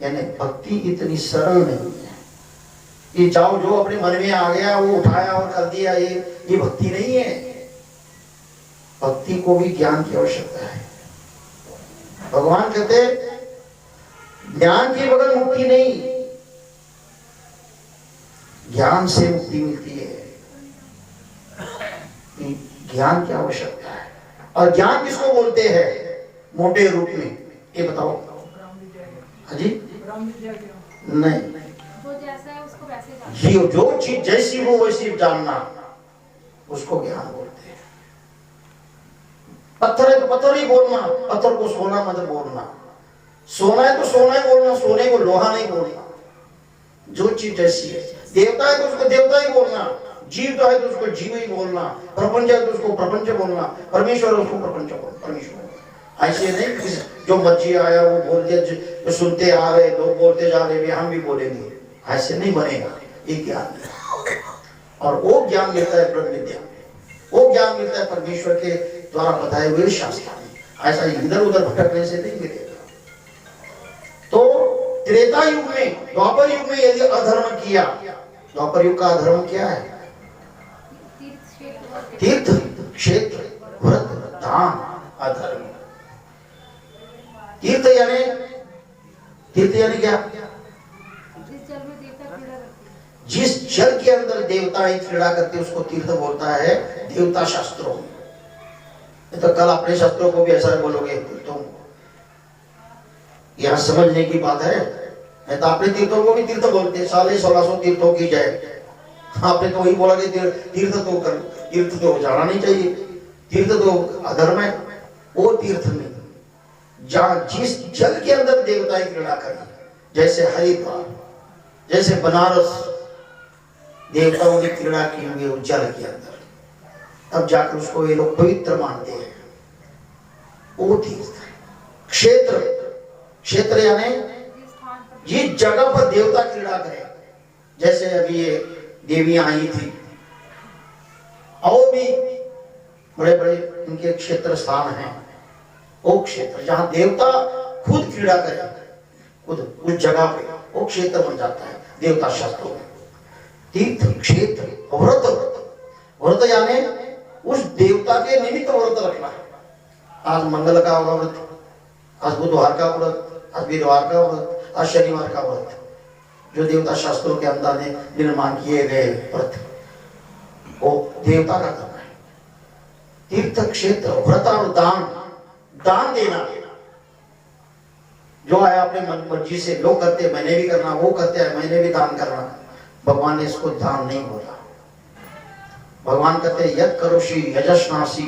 यानी भक्ति इतनी सरल नहीं है कि जाओ जो अपने मन में आ गया वो उठाया और कर दिया, ये भक्ति नहीं है। भक्ति को भी ज्ञान की आवश्यकता है। भगवान कहते ज्ञान के बगैर मुक्ति नहीं, ज्ञान से मुक्ति मिलती है। ज्ञान की आवश्यकता है। और ज्ञान किसको बोलते हैं मोटे रूप में? ये बताओ। हाँ जी नहीं, ये जो चीज जैसी वो वैसी जानना, उसको ज्ञान बोलते हैं। पत्थर है तो पत्थर ही बोलना, पत्थर को सोना मत बोलना। सोना है तो सोना ही बोलना, सोने को लोहा नहीं बोलना। जो चीज जैसी है, देवता है तो उसको देवता ही बोलना, जीव तो है तो उसको जीव ही बोलना, प्रपंच है तो उसको प्रपंच बोलना, परमेश्वर है उसको प्रपंच बोलना, परमेश्वर। ऐसे नहीं जो मर्जी आया वो बोल दिया, जो सुनते आ रहे लोग बोलते जा रहे हम भी बोलेंगे, ऐसे नहीं बनेगा। ये ज्ञान और वो ज्ञान मिलता है ब्रह्म विद्या में, वो ज्ञान मिलता है परमेश्वर के द्वारा बताए हुए शास्त्र में। ऐसा इधर उधर भटकने से नहीं मिलेगा। तो त्रेता युग में, द्वापर युग में यदि अधर्म किया, द्वापर युग का अधर्म क्या है? तीर्थ क्षेत्र व्रत दान अधर्म। तीर्थ यानी क्या? जिस जल के अंदर देवता क्रीड़ा करते उसको तीर्थ बोलता है देवता शास्त्रों में। तो कल अपने शास्त्रों को भी ऐसा बोलोगे तुम, यहां समझने की बात है। नहीं तो अपने तीर्थों को भी तीर्थ बोलते हैं, 1650 तीर्थों की जय। आपने तो वही बोला कि तीर्थ तो जाना नहीं चाहिए, तीर्थ तो अधर्म है। वो तीर्थ में जहां जिस जल के अंदर देवता क्रीड़ा करें, जैसे हरिद्वार, जैसे बनारस, देवताओं ने क्रीड़ा की हुई उस जल के अंदर, तब जाकर उसको ये लोग पवित्र मानते हैं। वो तीर्थ क्षेत्र, क्षेत्र यानी जिस जगह पर देवता क्रीड़ा करें। जैसे अभी ये देवियां आई थी और भी बड़े बड़े इनके क्षेत्र स्थान हैं, वो क्षेत्र जहां देवता खुद क्रीड़ा करे, खुद उस जगह पे वो क्षेत्र बन जाता है देवता शास्त्रों में। तीर्थ क्षेत्र, व्रत, व्रत यानी उस देवता के निमित्त व्रत रखना। आज मंगल का व्रत, आज बुधवार का व्रत, आज वीरवार का व्रत, आज शनिवार का व्रत, जो देवता शास्त्रों के अंदर निर्माण किए गए व्रत, वो देवता का करना है। तीर्थ क्षेत्र, व्रत और दान, दान देना जो है अपने मन मर्जी से लोग करते, मैंने भी करना, वो करते हैं, मैंने भी दान करना। भगवान ने इसको दान नहीं बोला। भगवान कहते हैं यत् करोषि यजस्नासि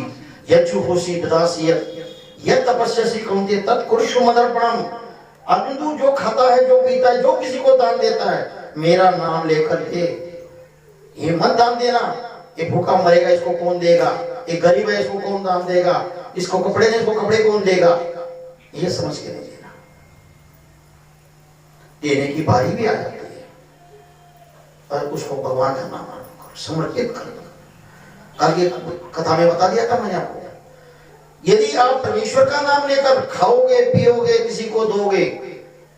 यज्जुहोषि ददासि यत् तपस्यसि कौन्तेय तत् कुरुष्व मदर्पणम्। अर्जुन जो खाता है, जो पीता है, जो किसी को दान देता है, मेरा नाम लेकर दे। ये मत दान देना ये भूखा मरेगा इसको कौन देगा, ये गरीब है इसको कौन दान देगा, इसको कपड़े नहीं इसको कपड़े कौन देगा, ये समझ के नहीं देना। देने की बारी भी आ जाती है और उसको भगवान का नाम समर्पित कर दो। कल ये कथा में बता दिया था मैंने आपको, यदि आप परमेश्वर का नाम लेकर खाओगे पियोगे किसी को दोगे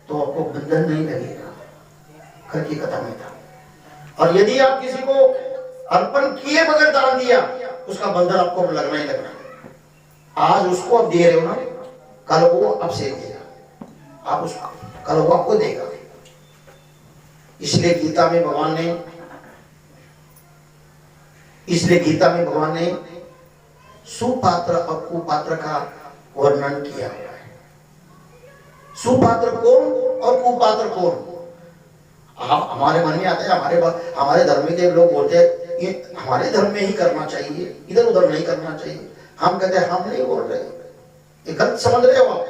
तो आपको बंधन नहीं लगेगा। कल की कथा में था। और यदि आप किसी को अर्पण किए बगैर दान दिया उसका बंधन आपको लगना ही लगना। आज उसको आप दे रहे हो ना, कल वो आपसे देगा, आप उसको कल वो आपको देगा। इसलिए गीता में भगवान ने सुपात्र और कुपात्र का वर्णन किया हुआ है। सुपात्र कौन और कुपात्र कौन? हमारे मन में आता है, हमारे धर्म के लोग बोलते हैं ये हमारे धर्म में ही करना चाहिए, इधर उधर नहीं करना चाहिए। हम कहते हैं हम नहीं बोल रहे, ये गलत समझ रहे हो आप।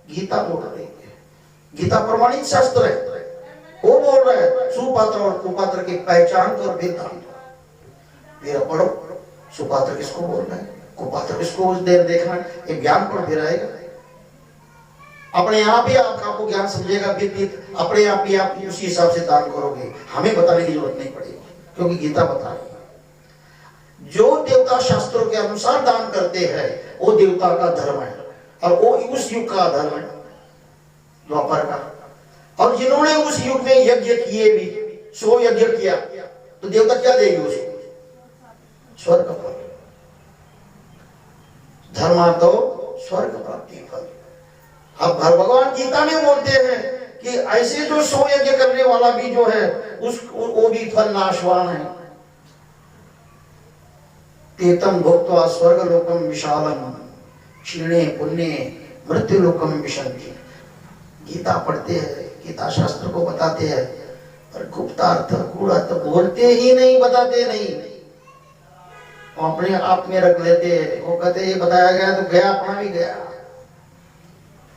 गीता बोल रही है, गीता प्रमाणित शास्त्र है, वो बोल रहा है सुपात्र और कुपात्र की पहचान कर फिर दान दो। फिर पढ़ो सुपात्र किसको बोल रहे हैं, कुपात्र किसको देर देखना है, ये ज्ञान पर फिर आएगा। अपने आप ही आपको ज्ञान समझेगा, अपने आप ही आप उसी हिसाब से दान करोगे। हमें बताने की जरूरत नहीं पड़ेगी क्योंकि गीता बता रही है। जो देवता शास्त्रों के अनुसार दान करते हैं वो देवता का धर्म है और वो उस युग का धर्म है द्वापर का। और जिन्होंने उस युग में यज्ञ किए भी, 100 यज्ञ किया तो देवता क्या देंगे उसको? स्वर्ग फल। धर्मा तो स्वर्ग प्राप्ति फल। अब भगवान गीता में बोलते हैं कि ऐसे जो 100 यज्ञ करने वाला भी जो है वो भी फल नाशवान है। तेतम भुक्त्वा स्वर्ग लोकम विशालम क्षीणे पुण्ये मृत्यु लोकम विशंति। गीता पढ़ते हैं, गीता शास्त्र को बताते हैं, पर गुप्तार्थ गूढ़ार्थ बोलते ही नहीं, बताते नहीं, अपने आप में रख लेते हैं। वो कहते ये बताया गया तो गया, अपना भी गया,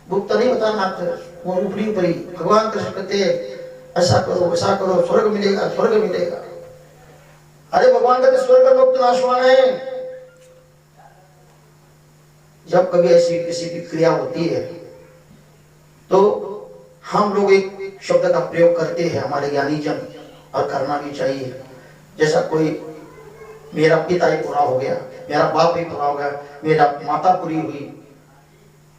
गुप्त नहीं बताना। वो ऊपरी ऊपरी भगवान कृष्ण कहते ऐसा करो वैसा करो, स्वर्ग मिलेगा स्वर्ग मिलेगा। अरे भगवान कहते स्वर्ग लोक तो नाशवान है। जब कभी ऐसी किसी की क्रिया होती है तो हम लोग एक शब्द का प्रयोग करते हैं, हमारे ज्ञानी जन, और करना भी चाहिए। जैसा कोई मेरा पिता ही पूरा हो गया, मेरा बाप ही पूरा हो गया, मेरा माता पूरी हुई,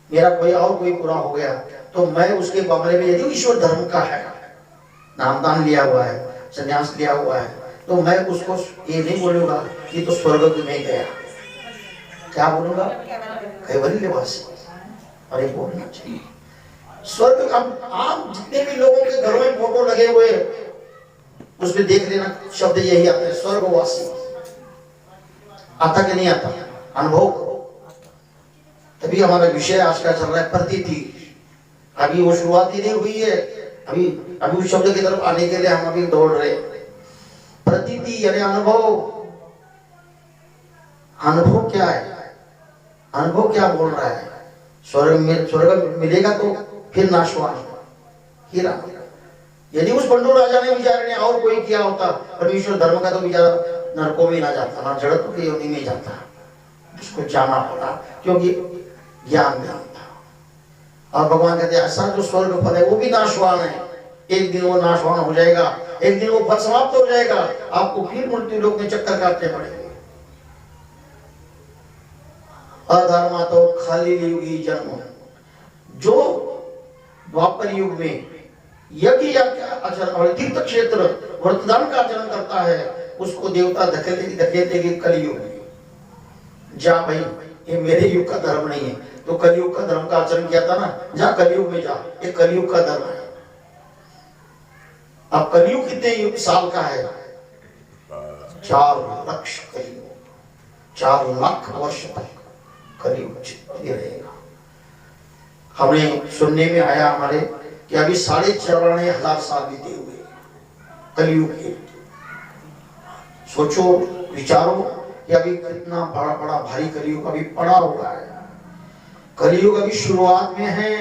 मेरा कोई और कोई पूरा हो गया, तो मैं उसके मामले में यदि ईश्वर धर्म का है, नामदान लिया हुआ है, संन्यास लिया हुआ है, तो मैं उसको ये नहीं बोलूंगा कि तो स्वर्ग में गया। क्या बोलूंगा? कैवल्यवासी। अरे बोलना चाहिए स्वर्ग। अब आप जितने भी लोगों के घरों में फोटो लगे हुए उसमें देख लेना, शब्द यही आता है स्वर्गवासी। आता कि नहीं आता? अनुभव। तभी हमारा विषय आज का चल रहा है प्रतीति। अभी वो शुरुआत ही नहीं हुई है, अभी उस शब्द की तरफ आने के लिए हम अभी दौड़ रहे हैं। प्रतीति यानी अनुभव। अनुभव क्या है? अनुभव क्या बोल रहा है? स्वर्ग मिलेगा तो फिर नाशवान हीरा। यदि उस पंडू राजा ने बेचारे ने और कोई किया होता परमेश्वर धर्म का, तो बेचारा नरकों में ना जाता, ना जड़त्व की योनि में जाता। उसको जाना पड़ा क्योंकि ज्ञान था। और भगवान कहते हैं ऐसा जो स्वर्ग फल है वो भी नाशवान है, एक दिन वो नाशवान हो जाएगा, एक दिन वो फल समाप्त हो जाएगा, आपको फिर मृत्यु लोक में चक्कर काटने पड़ेंगे। अधर्मा तो खाली युगी जन्म, जो द्वापर युग में यज्ञ आचरण और तीर्थ क्षेत्र व्रतदान का आचरण करता है उसको देवता धकेलेंगे कलयुग में। जा भाई ये मेरे युग का धर्म नहीं है, तो कलयुग का धर्म का आचरण किया था ना, जा कलयुग में जा, ये कलयुग का धर्म है। अब कलयुग कितने साल का है? 4 लाख कलयुग, 4 लाख वर्ष तक कलयुग रहेगा। हमें सुनने में आया हमारे कि अभी 94,500 साल बीते हुए कलयुग के। सोचो विचारो कि अभी कितना बड़ा बड़ा भारी कलयुग अभी पड़ा हुआ है। कलयुग अभी शुरुआत में है,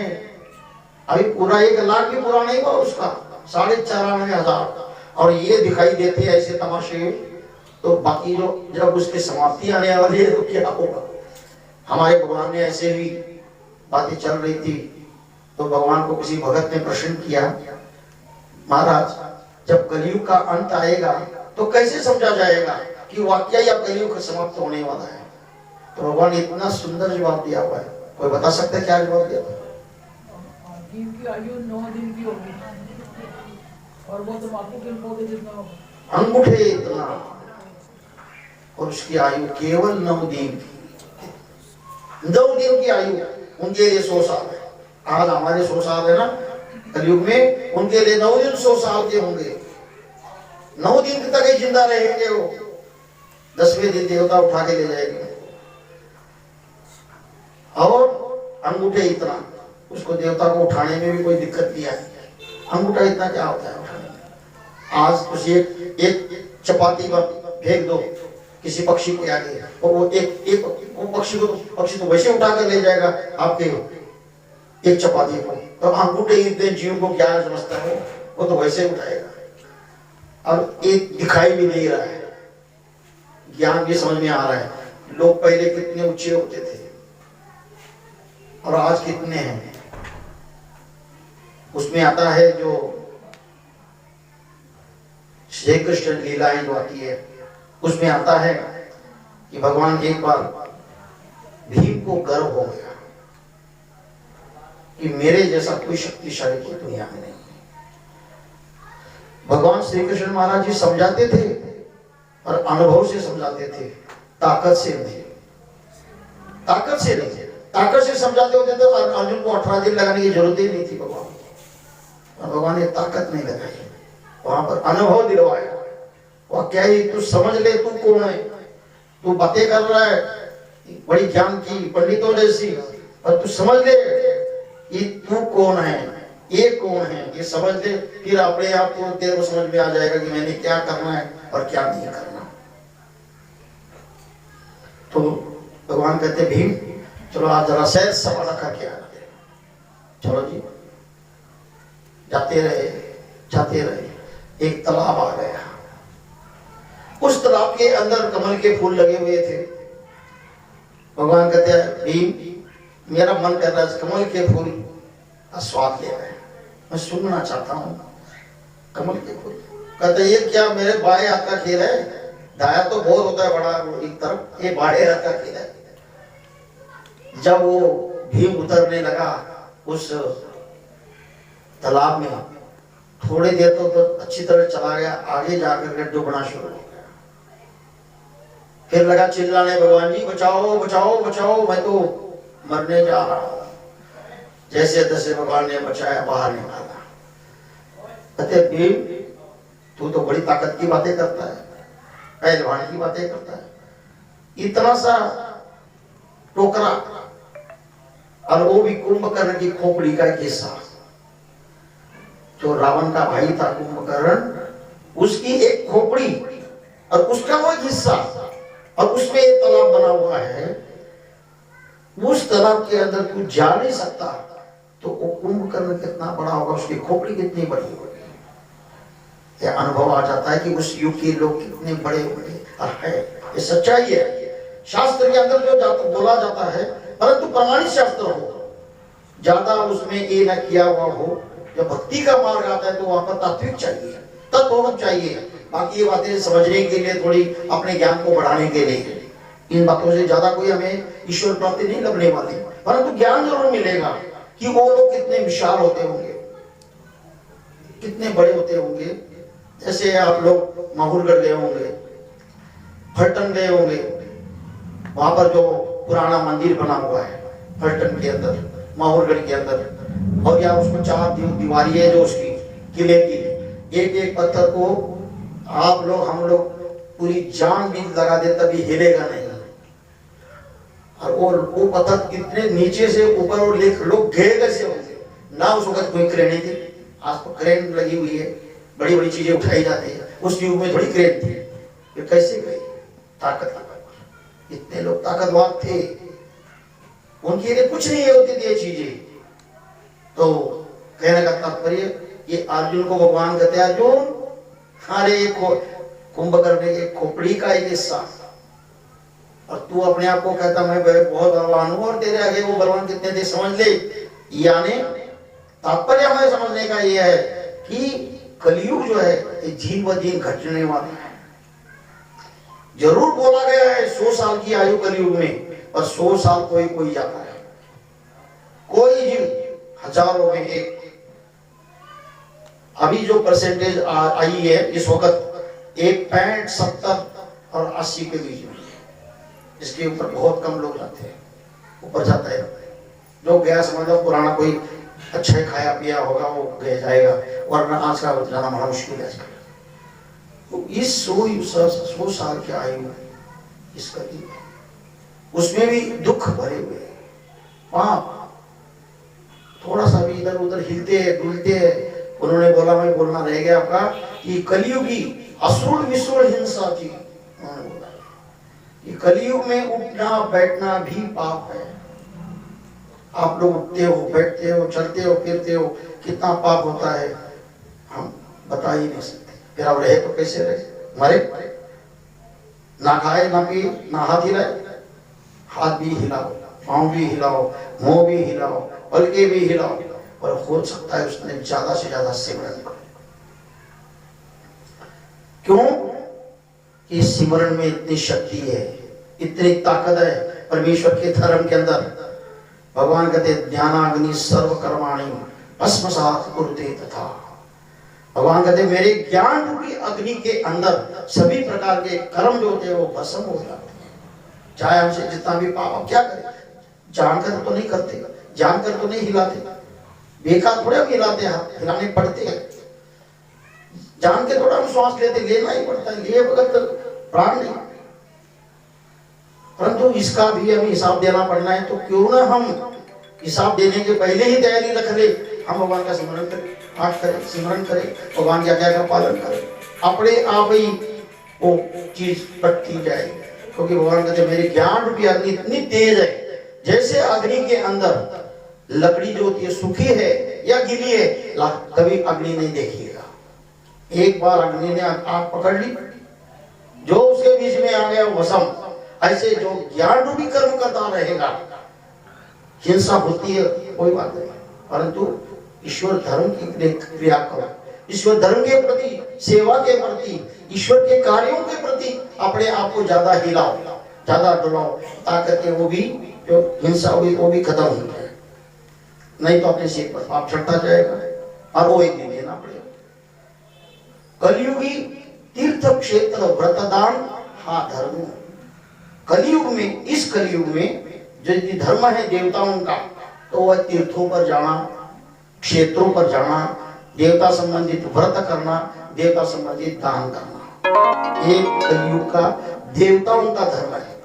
अभी पूरा 1 लाख भी पूरा नहीं हुआ उसका, 94,500। और ये दिखाई देते हैं ऐसे तमाशे, तो बाकी जो जब उसकी समाप्ति आने वाली है तो क्या होगा। हमारे भगवान ने ऐसे ही बातें चल रही थी तो भगवान को किसी भगत ने प्रश्न किया, महाराज जब कलयुग का अंत आएगा तो कैसे समझा जाएगा कि वाकई या कलयुग समाप्त होने वाला है। तो भगवान ने इतना सुंदर जवाब दिया हुआ है, कोई बता सकता है क्या जवाब दिया था? जीव की आयु 9 दिन की होगी और वो तंबाकू के पौधे जितना होगा, अंगूठे इतना, और उसकी आयु केवल 9 दिन, 9 दिन की आयु उनके लिए 100 साल है। आज हमारे 100 साल है ना कलयुग में, उनके लिए 9 दिन 100 साल के होंगे। 9 दिन तक ही जिंदा रहेंगे वो, 10वें दिन देवता उठा के ले जाएंगे। और अंगूठे इतना, उसको देवता को उठाने में भी कोई दिक्कत नहीं आई। अंगूठा इतना क्या होता है उठाने में? आज उसे एक चपाती फेंक दो किसी पक्षी के आगे, और वो पक्षी तो वैसे उठा कर ले जाएगा आपके एक चपाती को। तो अंगूठे इतने जीव को क्या समझता है, वो तो वैसे उठाएगा। और एक दिखाई भी नहीं रहा है, ज्ञान भी समझ में आ रहा है। लोग पहले कितने ऊंचे होते थे और आज कितने हैं। उसमें आता है जो श्री कृष्ण लीलाएं जो आती है, उसमें आता है कि भगवान एक बार भीम को गर्व हो गया कि मेरे जैसा कोई शक्तिशाली की दुनिया में नहीं है। भगवान श्री कृष्ण महाराज जी समझाते थे और अनुभव से समझाते थे, ताकत से नहीं, ताकत से नहीं। ताकत से समझाते होते थे और अर्जुन को 18 दिन लगाने की जरूरत ही नहीं थी भगवान, और भगवान ने ताकत नहीं लगाई, वहां पर अनुभव दिलवाया। वह क्या ही तू समझ ले तू कौन है, तू बातें कर रहा है बड़ी ज्ञान की पंडितों जैसी, और तू समझ ले ये तू कौन है, ये कौन है, ये समझ ले। फिर अपने आप को तेरे को समझ में आ जाएगा कि मैंने क्या करना है और क्या नहीं करना। तो भगवान कहते भीम चलो आज जरा सैर सवाल रखा क्या, चलो जी। जाते रहे, एक तालाब आ गया। उस तालाब के अंदर कमल के फूल लगे हुए थे। भगवान कहते हैं भीम मेरा मन कर रहा है कमल के फूल का स्वाद ले रहे हैं, मैं सुनना चाहता हूँ कमल के फूल। कहते ये क्या मेरे बाएं हाथ का खेल है, दाया तो बहुत होता है बड़ा एक तरफ, ये बाएं हाथ का खेल है। जब वो भीम उतरने लगा उस तालाब में, थोड़ी देर तो अच्छी तरह चला गया, आगे जाकर डूबना शुरू हो गया। फिर लगा चिल्लाने भगवान जी बचाओ बचाओ बचाओ, मैं तो मरने जा रहा हूं। जैसे तैसे भगवान ने बचाया, बाहर निकाला। कहते भीम तू तो बड़ी ताकत की बातें करता है, पहलवान की बातें करता है, इतना सा टोकरा, और वो भी कुंभकर्ण की खोपड़ी का एक हिस्सा। जो रावण का भाई था कुंभकर्ण, उसकी एक खोपड़ी और उसका वो हिस्सा, और उसमें एक तालाब बना हुआ है। उस तालाब के अंदर तू जा नहीं सकता, तो वो कुंभकर्ण कितना बड़ा होगा, उसकी खोपड़ी कितनी बड़ी होगी। ये अनुभव आ जाता है कि उस युग के लोग कितने बड़े बड़े और है। ये सच्चाई है। शास्त्र के अंदर जो बोला जाता है, परंतु प्रमाणित शास्त्र हो, ज्यादा उसमें ये न किया हुआ हो। जब भक्ति का मार्ग आता है तो वहां पर तात्विक चाहिए, तत्व चाहिए। बाकी ये बातें समझने के लिए, थोड़ी अपने ज्ञान को बढ़ाने के लिए, इन बातों से ज्यादा कोई हमें ईश्वर प्राप्ति नहीं लगने वाली, परंतु ज्ञान जरूर मिलेगा कि वो लोग कितने विशाल होते होंगे, कितने बड़े होते होंगे। जैसे आप लोग माहौलगढ़ गए होंगे, फलटन गए होंगे, वहां पर जो पुराना मंदिर बना हुआ है फलटन के अंदर, माहौलगढ़ के अंदर, और या उसमें 4 दीवारी है जो उसकी किले की, एक एक पत्थर को आप लोग, हम लोग पूरी जान भी लगा दे तभी हिलेगा नहीं। और वो पत्थर कितने नीचे से ऊपर, और लोग गए कैसे होंगे ना। उस वक्त कोई क्रेन थी, आज तो क्रेन लगी हुई है, बड़ी बड़ी चीजें उठाई जाती है। उस युग में थोड़ी क्रेन थी, ये कैसे गई ताकत। इतने लोग ताकतवर थे, उनके लिए कुछ नहीं होती थी ये चीजें। तो कहने का तात्पर्य, ये अर्जुन को भगवान कहते हैं, अर्जुन अरे कुंभकर्ण के खोपड़ी का एक हिस्सा, और तू अपने आप को कहता मैं बहुत बलवान हूं, और तेरे आगे वो बलवान कितने थे समझ ले। यानी तात्पर्य हमें समझने का यह है कि कलयुग जो है ये दिन ब दिन घटने वाला है। जरूर बोला गया है 100 साल की आयु कलयुग में, और 100 साल कोई कोई जाता है, कोई जीव हजारों में एक। अभी जो परसेंटेज आई है इस वक्त 65, 70 और 80 के बीच में, इसके ऊपर बहुत कम लोग जाते हैं, ऊपर जाता है। जो गया समझ लो पुराना कोई अच्छा खाया पिया होगा वो गया जाएगा, वरना आज का जाना बड़ा मुश्किल है। तो इस 100 साल की आयु इसका उसमें भी दुख भरे हुए पाप, थोड़ा सा भी इधर उधर हिलते डुलते। उन्होंने बोला, मैं बोलना रह गया आपका, कि कलयुगी असुर विसुर हिंसा थी। उन्होंने बोला कि कलयुग में उठना बैठना भी पाप है। आप लोग उठते हो, बैठते हो, चलते हो, फिरते हो, कितना पाप होता है हम बता ही नहीं सकते। फिर आप रहे तो कैसे रहे, मरे, ना खाए ना पिए ना हाथ हिलाए, हाथ भी हिलाओ, पांव भी हिलाओ, मुंह भी हिलाओ, पलके भी हिलाओ, और हो सकता है उसने ज्यादा से ज्यादा सिमरन करे। क्यों? कि सिमरन में इतनी शक्ति है, इतनी ताकत है परमेश्वर के धर्म के अंदर। भगवान कहते ज्ञानाग्नि सर्व कर्माणि भस्मसात् कुरुते तथा। भगवान कहते मेरे ज्ञान रूपी अग्नि के अंदर सभी प्रकार के कर्म जो होते हैं वो भस्म हो जाते हैं। चाहे हमसे जितना भी पाप, क्या करें, जानकर तो नहीं करते, जानकर तो नहीं हिलाते, बेकार थोड़े हम हिलाते हैं, हिलाने पड़ते हैं। जान के थोड़ा हम श्वास लेते, लेना ही पड़ता है, लिए बगैर तो प्राण नहीं। परंतु इसका भी हमें हिसाब देना पड़ना है, तो क्यों ना हम हिसाब देने के पहले ही तैयारी रख ले। हम भगवान का स्मरण करें, पाठ करें, स्मरण करें, भगवान की आज्ञा का पालन करें, अपने आप ही वो चीज बढ़ती जाए। क्योंकि भगवान कहते मेरी ज्ञान रूपी अग्नि इतनी तेज है, जैसे अग्नि के अंदर लकड़ी जो होती है सूखी है या गीली है, कभी अग्नि नहीं देखिएगा। एक बार अग्नि ने आग पकड़ ली, जो उसके बीच में आ गया वसम। ऐसे जो ज्ञान रूपी कर्म करता रहेगा, हिंसा होती है कोई बात नहीं, परंतु ईश्वर धर्म की क्रिया करो, ईश्वर धर्म के प्रति, सेवा के प्रति, ईश्वर के कार्यों के प्रति अपने आप को ज्यादा हिलाओ, ज्यादा डुलाओ, ताकि वो भी जो हिंसा हुई वो भी खत्म हो जाए। नहीं तो अपने सिर पर पाप चढ़ता जाएगा और वो एक दिन देना पड़ेगा। कलयुगी तीर्थ क्षेत्र व्रतदान हा धर्म। कलयुग में, इस कलयुग में जो धर्म है देवताओं का, तो वह तीर्थों पर जाना, क्षेत्रों पर जाना, देवता संबंधित व्रत करना, देवता संबंधित दान करना, ये कलयुग का देवताओं का धर्म है।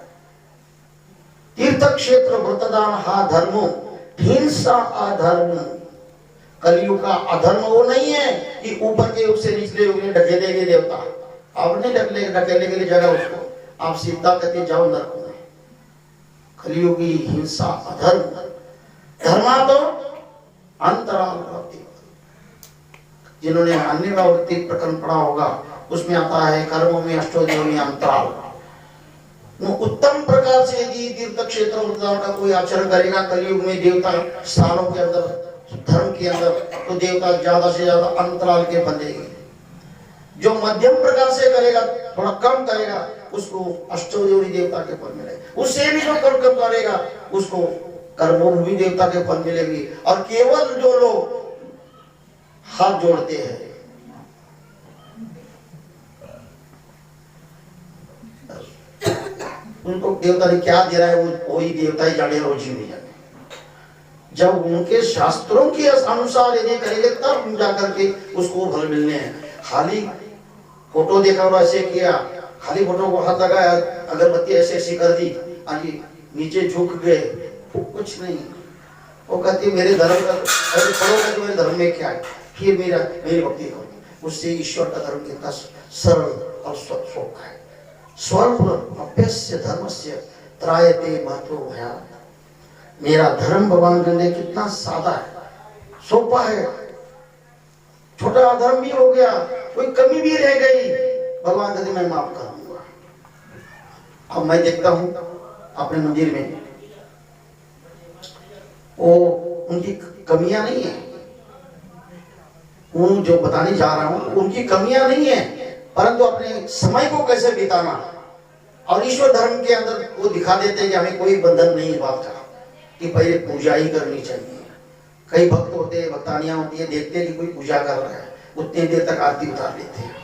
तीर्थ क्षेत्र व्रतदान हा धर्मो हिंसा अधर्म। कलयुग का अधर्म वो नहीं है कि ऊपर के युग से निचले युग में ढकेलेंगे देवता, अपने ढकेलने के लिए जगह उसको आप सीधा कहते जाओ नरक में। कलयुगी हिंसा अधर्म, धर्मा तो अंतराल प्राप्ति। जिन्होंने अन्यवावर्ती प्रकरण पढ़ा होगा उसमें आता है कर्मों में अष्टोदेवी अंतराल। उत्तम प्रकार से यदि तीर्थ क्षेत्र का कोई आचरण करेगा कलयुग में देवता स्थानों के अंदर धर्म के अंदर, तो देवता ज्यादा से ज्यादा अंतराल के बनेंगे। जो मध्यम प्रकार से करेगा, थोड़ा कम करेगा, उसको अष्टोदेवी देवता के फल मिलेगा। उससे भी जो कम करेगा उसको कर्मोभी देवता के फल मिलेगी। और केवल जो लोग हाथ जोड़ते हैं, उनको देवता ने क्या दे रहा है वो वही देवता ही जाने, रोजी नहीं जाने। जब उनके शास्त्रों के अनुसार यदि करेंगे तब जाकर के उसको फल मिलने हैं। खाली फोटो देखा और ऐसे किया, खाली फोटो को हाथ लगाया, अगरबत्ती ऐसे ऐसी कर दी, आगे नीचे झुक गए, कुछ नहीं। वो कहती मेरे धर्म का तो मेरे धर्म में क्या है, फिर मेरी भक्ति करो। उससे ईश्वर का धर्म कितना सरल और स्वच्छ है। स्वल्प अभ्यस्य धर्मस्य त्रायते महतो भयात्। मेरा धर्म भगवान कहते कितना सादा है, सोपा है। छोटा अधर्म भी हो गया, कोई कमी भी रह गई, भगवान कहते मैं माफ कर दूंगा। अब मैं देखता हूं अपने मंदिर में, वो उनकी कमियां नहीं है, उन जो बताने जा रहा हूं उनकी कमियां नहीं है, परंतु अपने समय को कैसे बिताना और ईश्वर धर्म के अंदर वो दिखा देते हैं कि हमें कोई बंधन नहीं बात का, कि पहले पूजा ही करनी चाहिए। कई भक्त होते हैं, भक्तानियां होती है, देखते हैं कि कोई पूजा कर रहा है, उतने देर तक आरती उतार लेते हैं,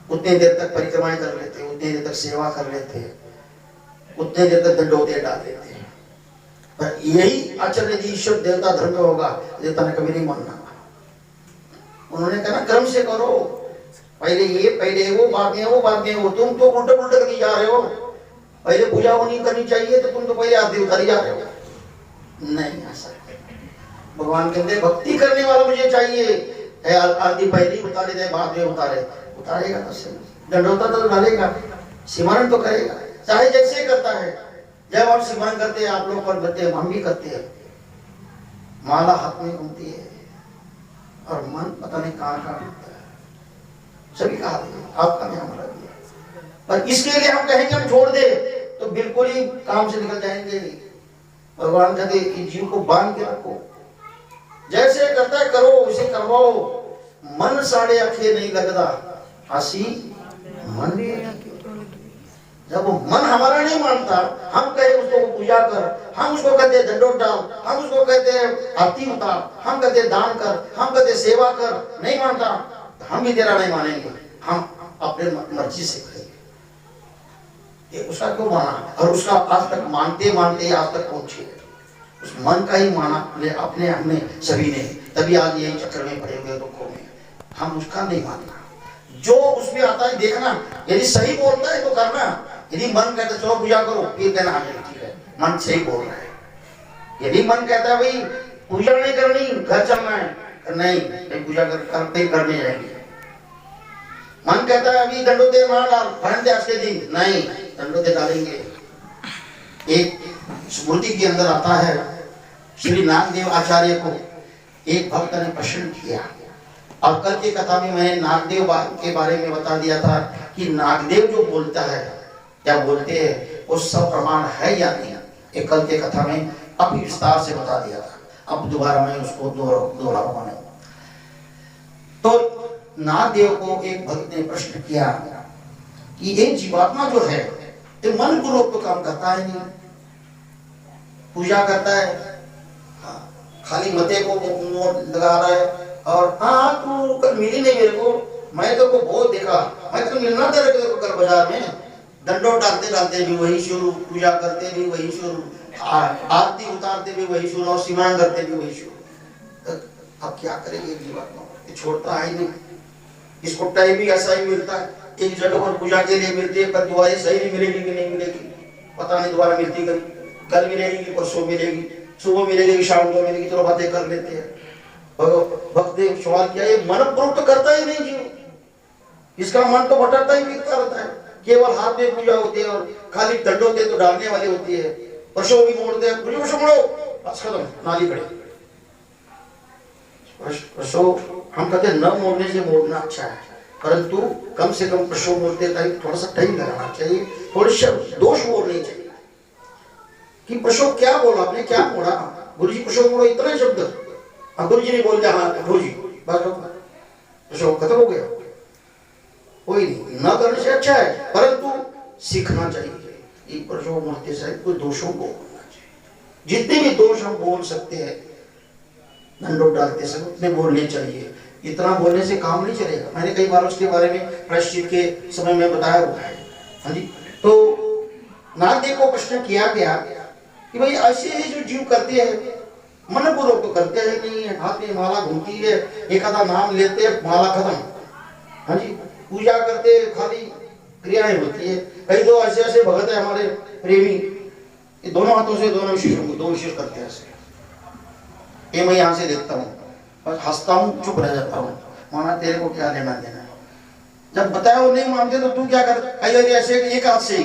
उतने देर तक परिक्रमाएं कर लेते हैं, उतने देर तक सेवा कर लेते हैं, उतने देर तक दंडोते डाल देते हैं। पर यही आचरण यदि ईश्वर देवता धर्म का होगा, देवता ने कभी नहीं मानना। उन्होंने कहा क्रम से करो, पहले ये पहले वो बाद में वो। तुम तो उल्टे उल्टे करके जा रहे हो। पहले पूजा होनी करनी चाहिए तो तुम तो पहले आरती उतारी जा रहे हो। नहीं ऐसा, भगवान कहते भक्ति करने वाला मुझे चाहिए। आरती पहले ही उतारे जाए, बाद में उतारेगा तो दंडोता तो डालेगा, सिमरन तो करेगा, चाहे जैसे करता है। जब हम सिमरन करते हैं, आप लोग पर करते हैं, हम भी करते हैं, माला हाथ में घूमती है और मन पता नहीं कहाँ घूमता है। सभी कहा आपका नहीं हमारा भी है, पर इसके लिए हम कहेंगे हम छोड़ दे तो बिल्कुल ही काम से निकल जाएंगे। भगवान कहते कि जीव को बांध के रखो, जैसे करता है करो, उसे करवाओ। मन साढ़े आंखें नहीं लगता, हंसी मन भी। जब वो मन हमारा नहीं मानता, हम कहे उसको पूजा कर, हम उसको कहते दंडोत डाल, हम उसको कहते आरती उतार, हम कहते दान कर, हम कहते सेवा कर, नहीं मानता, हम भी तेरा नहीं मानेंगे, हम अपने मर्जी से करेंगे। ये उसका क्यों माना, और उसका आज तक मानते मानते आज तक पहुंचे, उस मन का ही माना अपने हमने सभी ने, तभी आज यही चक्कर में पड़े हुए दुखों में। हम उसका नहीं मानना, जो उसमें आता है देखना, यदि सही बोलता है तो करना। यदि मन कहता चलो पूजा करो, फिर कहना हाँ ठीक है मन सही बोल रहा है। यदि मन कहता है भाई पूजा नहीं करनी, घर चलना है, नहीं पूजा करते करने जाएंगे। मन कहता है अभी दंडोते मार डाल, आज के दिन नहीं दंडोते डालेंगे। एक स्मृति के अंदर आता है, श्री नागदेव आचार्य को एक भक्त ने प्रश्न किया, और कल की कथा में मैंने नागदेव के बारे में बता दिया था कि नागदेव जो बोलता है क्या बोलते हैं वो सब प्रमाण है या नहीं। एक कल के कथा में अभी विस्तार से बता दिया था, अब दोबारा मैं उसको दोहराऊंगा नहीं। तो नागदेव को एक भक्त ने प्रश्न किया कि ये जीवात्मा जो है तो मन पूर्वक तो काम करता है नहीं, पूजा करता है, खाली मते को लगा रहा है, और हाँ तू कल मिली नहीं मेरे को, मैं तो को बहुत देखा, मैं तो मिलना था तेरे को कल बाजार में, दंडोत डालते भी वही शुरू, पूजा करते भी वही शुरू, आरती उतारते भी वही शुरू, और सिमरन करते भी वही शुरू। अब क्या करेंगे जीवात्मा, ये छोड़ता है नहीं, इसको टाइम भी ऐसा ही मिलता है, एक जगह पर पूजा के लिए मिलती है, पर दोबारा सही नहीं मिलेगी कि नहीं मिलेगी पता नहीं, दोबारा मिलती कल मिलेगी कि परसों मिलेगी, सुबह मिलेगी शाम को मिलेगी, तो बातें कर लेते हैं। भक्त ने सवाल किया, ये मन पूर्वक तो करता ही नहीं जीव, इसका मन तो भटकता ही फिरता रहता है, केवल हाथ में पूजा होती है और खाली दंडोते तो डालने वाली होती है, परसों भी मोड़ते हैं, मोड़ो बस खत्म, नाली खड़ी। प्रसव हम कहते हैं न मोड़ने से मोड़ना अच्छा है, परंतु कम से कम प्रसव मोड़ते टाइम थोड़ा सा टाइम लगाना चाहिए, थोड़े शब्द दोष बोलने चाहिए कि प्रसव क्या बोला आपने, क्या मोड़ा गुरु जी, प्रसव मोड़ो इतना शब्द। गुरु जी ने बोल दिया हाँ गुरु जी बस प्रसव खत्म हो गया, कोई नहीं, न करने से अच्छा है, परंतु सीखना चाहिए। प्रसव मोड़ते समय कोई दोषों को बोलना चाहिए, जितने भी दोष हम बोल सकते हैं दंडों डालते समय उतने बोलने चाहिए। इतना बोलने से काम नहीं चलेगा, मैंने कई बार उसके बारे में प्रायश्चित के समय में बताया हुआ है। हाँ जी, तो नारद को प्रश्न किया गया कि भाई ऐसे जो जीव करते हैं मनपूर्वक तो करते हैं नहीं है, हाथ में माला घूमती है, एक आधा नाम लेते हैं माला खत्म, हाँ जी, पूजा करते खाली क्रियाएं होती है। कई दो ऐसे ऐसे भगत है हमारे प्रेमी, ये दोनों हाथों से दोनों विशेषों को दो विशेष करते हैं ऐसे। ये मैं यहाँ से देखता हूँ, बस हंसता हूँ, चुप रह जाता हूँ, माना तेरे को क्या लेना देना है। जब बताया वो नहीं मानते तो तू क्या कर, ऐसे एक हाथ से ही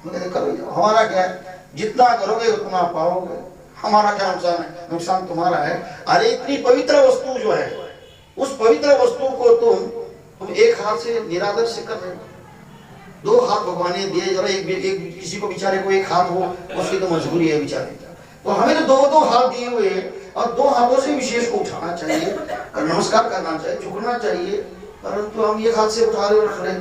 करो, हमारा क्या है, जितना करोगे उतना पाओगे, हमारा क्या नुकसान है, नुकसान तुम्हारा है। अरे इतनी पवित्र वस्तु जो है, उस पवित्र वस्तु को तुम एक हाथ से निरादर से कर रहे हो। दो हाथ भगवान ने दिए, जरा एक किसी को बेचारे को एक हाथ हो उसकी तो मजबूरी है बेचारे, तो हमें तो दो हाथ दिए हुए और दो हाथों से विशेष को उठाना चाहिए, नमस्कार करना चाहिए, झुकना चाहिए, परंतु हम एक हाथ से उठा रहे और खड़े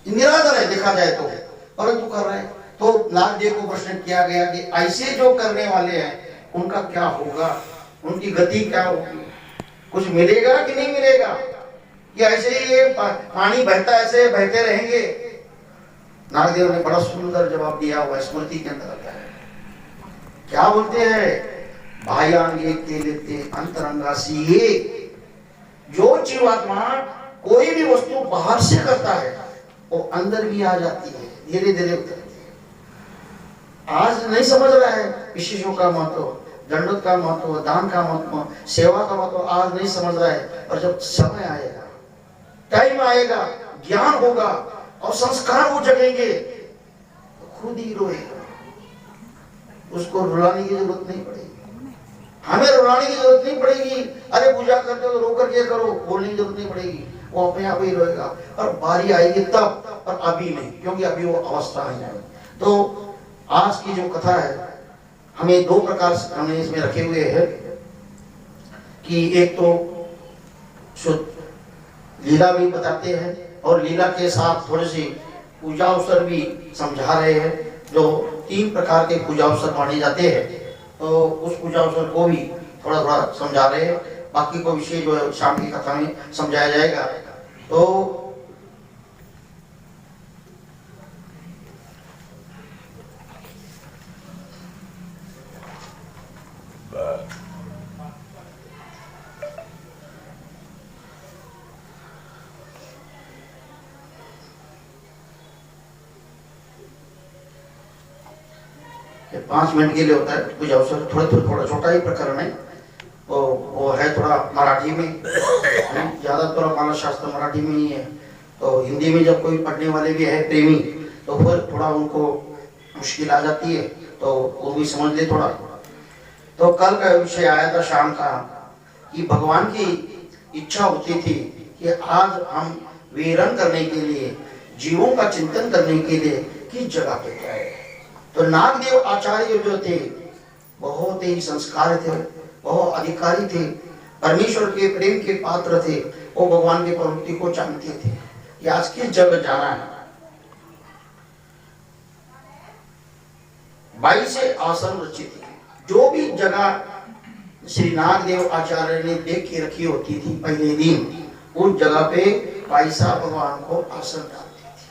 निरादर है देखा जाए तो, परंतु कर रहे हैं। तो नागदेव को प्रश्न किया गया कि ऐसे जो करने वाले हैं उनका क्या होगा, उनकी गति क्या होगी, कुछ मिलेगा कि नहीं मिलेगा, कि ऐसे ही ये पानी बहता ऐसे बहते रहेंगे। नागदेव ने बड़ा सुंदर जवाब दिया हुआ स्मृति के अंदर आता है, क्या बोलते हैं, बाह्यांगे के लेते अंतरंगा सीए, जो जीवात्मा कोई भी वस्तु बाहर से करता है वो अंदर भी आ जाती है, धीरे धीरे उतरती है। आज नहीं समझ रहा है विशेषों का महत्व, दंडोत का महत्व, दान का महत्व, सेवा का महत्व आज नहीं समझ रहा है। और जब समय आएगा, टाइम आएगा, ज्ञान होगा और संस्कार वो जगेंगे तो खुद ही रोएगा, उसको रुलाने की जरूरत नहीं पड़ेगी, हमें रुलाने की जरूरत नहीं पड़ेगी। अरे पूजा करते हो तो रो करके करो, बोलने की जरूरत नहीं पड़ेगी, वो अपने आप ही रोएगा। और बारी आएगी तब, और अभी नहीं, क्योंकि अभी वो अवस्था है। तो आज की जो कथा है हमें दो प्रकार से हमने इसमें रखे हुए हैं कि एक तो शुद्ध लीला भी बताते हैं और लीला के साथ थोड़ी सी पूजा अवसर भी समझा रहे हैं, जो 3 प्रकार के पूजा अवसर माने जाते हैं, तो उस पूजा अवसर को भी थोड़ा थोड़ा समझा रहे हैं। बाकी को विषय जो है शाम की कथा में समझाया जाएगा। तो ये 5 मिनट के लिए होता है पूजा अवसर, थोड़ा छोटा ही प्रकरण है, तो वो है थोड़ा मराठी में, ज्यादातर हमारा शास्त्र मराठी में ही है। तो हिंदी में जब कोई पढ़ने वाले भी है प्रेमी तो फिर थोड़ा उनको मुश्किल आ जाती है, तो वो भी समझ ले थोड़ा। तो कल का विषय आया था शाम का कि भगवान की इच्छा होती थी कि आज हम वीरण करने के लिए, जीवों का चिंतन करने के लिए किस जगह पे जाए। तो नागदेव आचार्य जो थे बहुत ही संस्कार थे, बहुत अधिकारी थे, परमेश्वर के प्रेम के पात्र थे, वो भगवान की प्रवृत्ति को जानते थे कि आज किस जगह जाना है। 22 आसन रचित थे, जो भी जगह श्री नागदेव आचार्य ने देख के रखी होती थी पहले दिन, उस जगह पे पैसा भगवान को आसन डालते थे।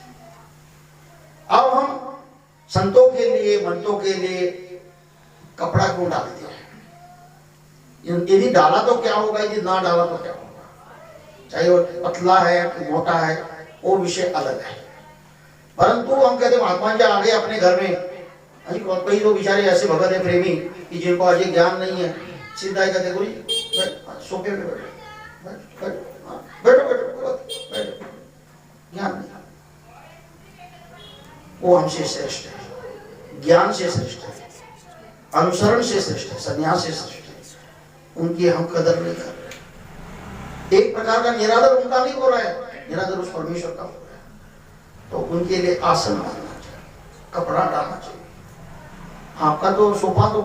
अब हम संतों के लिए, मंतों के लिए कपड़ा क्यों डालते हैं? यदि डाला तो क्या होगा, यदि ना डाला तो क्या होगा, चाहे वो पतला है कि मोटा है वो विषय अलग है। परंतु हम कहते महात्मा जी आ गए अपने घर में, कई लोग बेचारे ऐसे भगत है प्रेमी कि जिनको आज ज्ञान नहीं है, सीधा ही कहते गुरु सोफे पे बैठो बैठो बैठो, ज्ञान नहीं, वो हमसे श्रेष्ठ है, ज्ञान से श्रेष्ठ है, अनुसरण से श्रेष्ठ है, संन्यास से श्रेष्ठ है। उनकी हम कदर नहीं कर रहे। एक प्रकार का निरादर उनका नहीं हो रहा है, निरादर उस परमेश्वर का हो रहा है। तो उनके लिए आसन डालना चाहिए, कपड़ा डालना चाहिए। आपका तो सोफा तो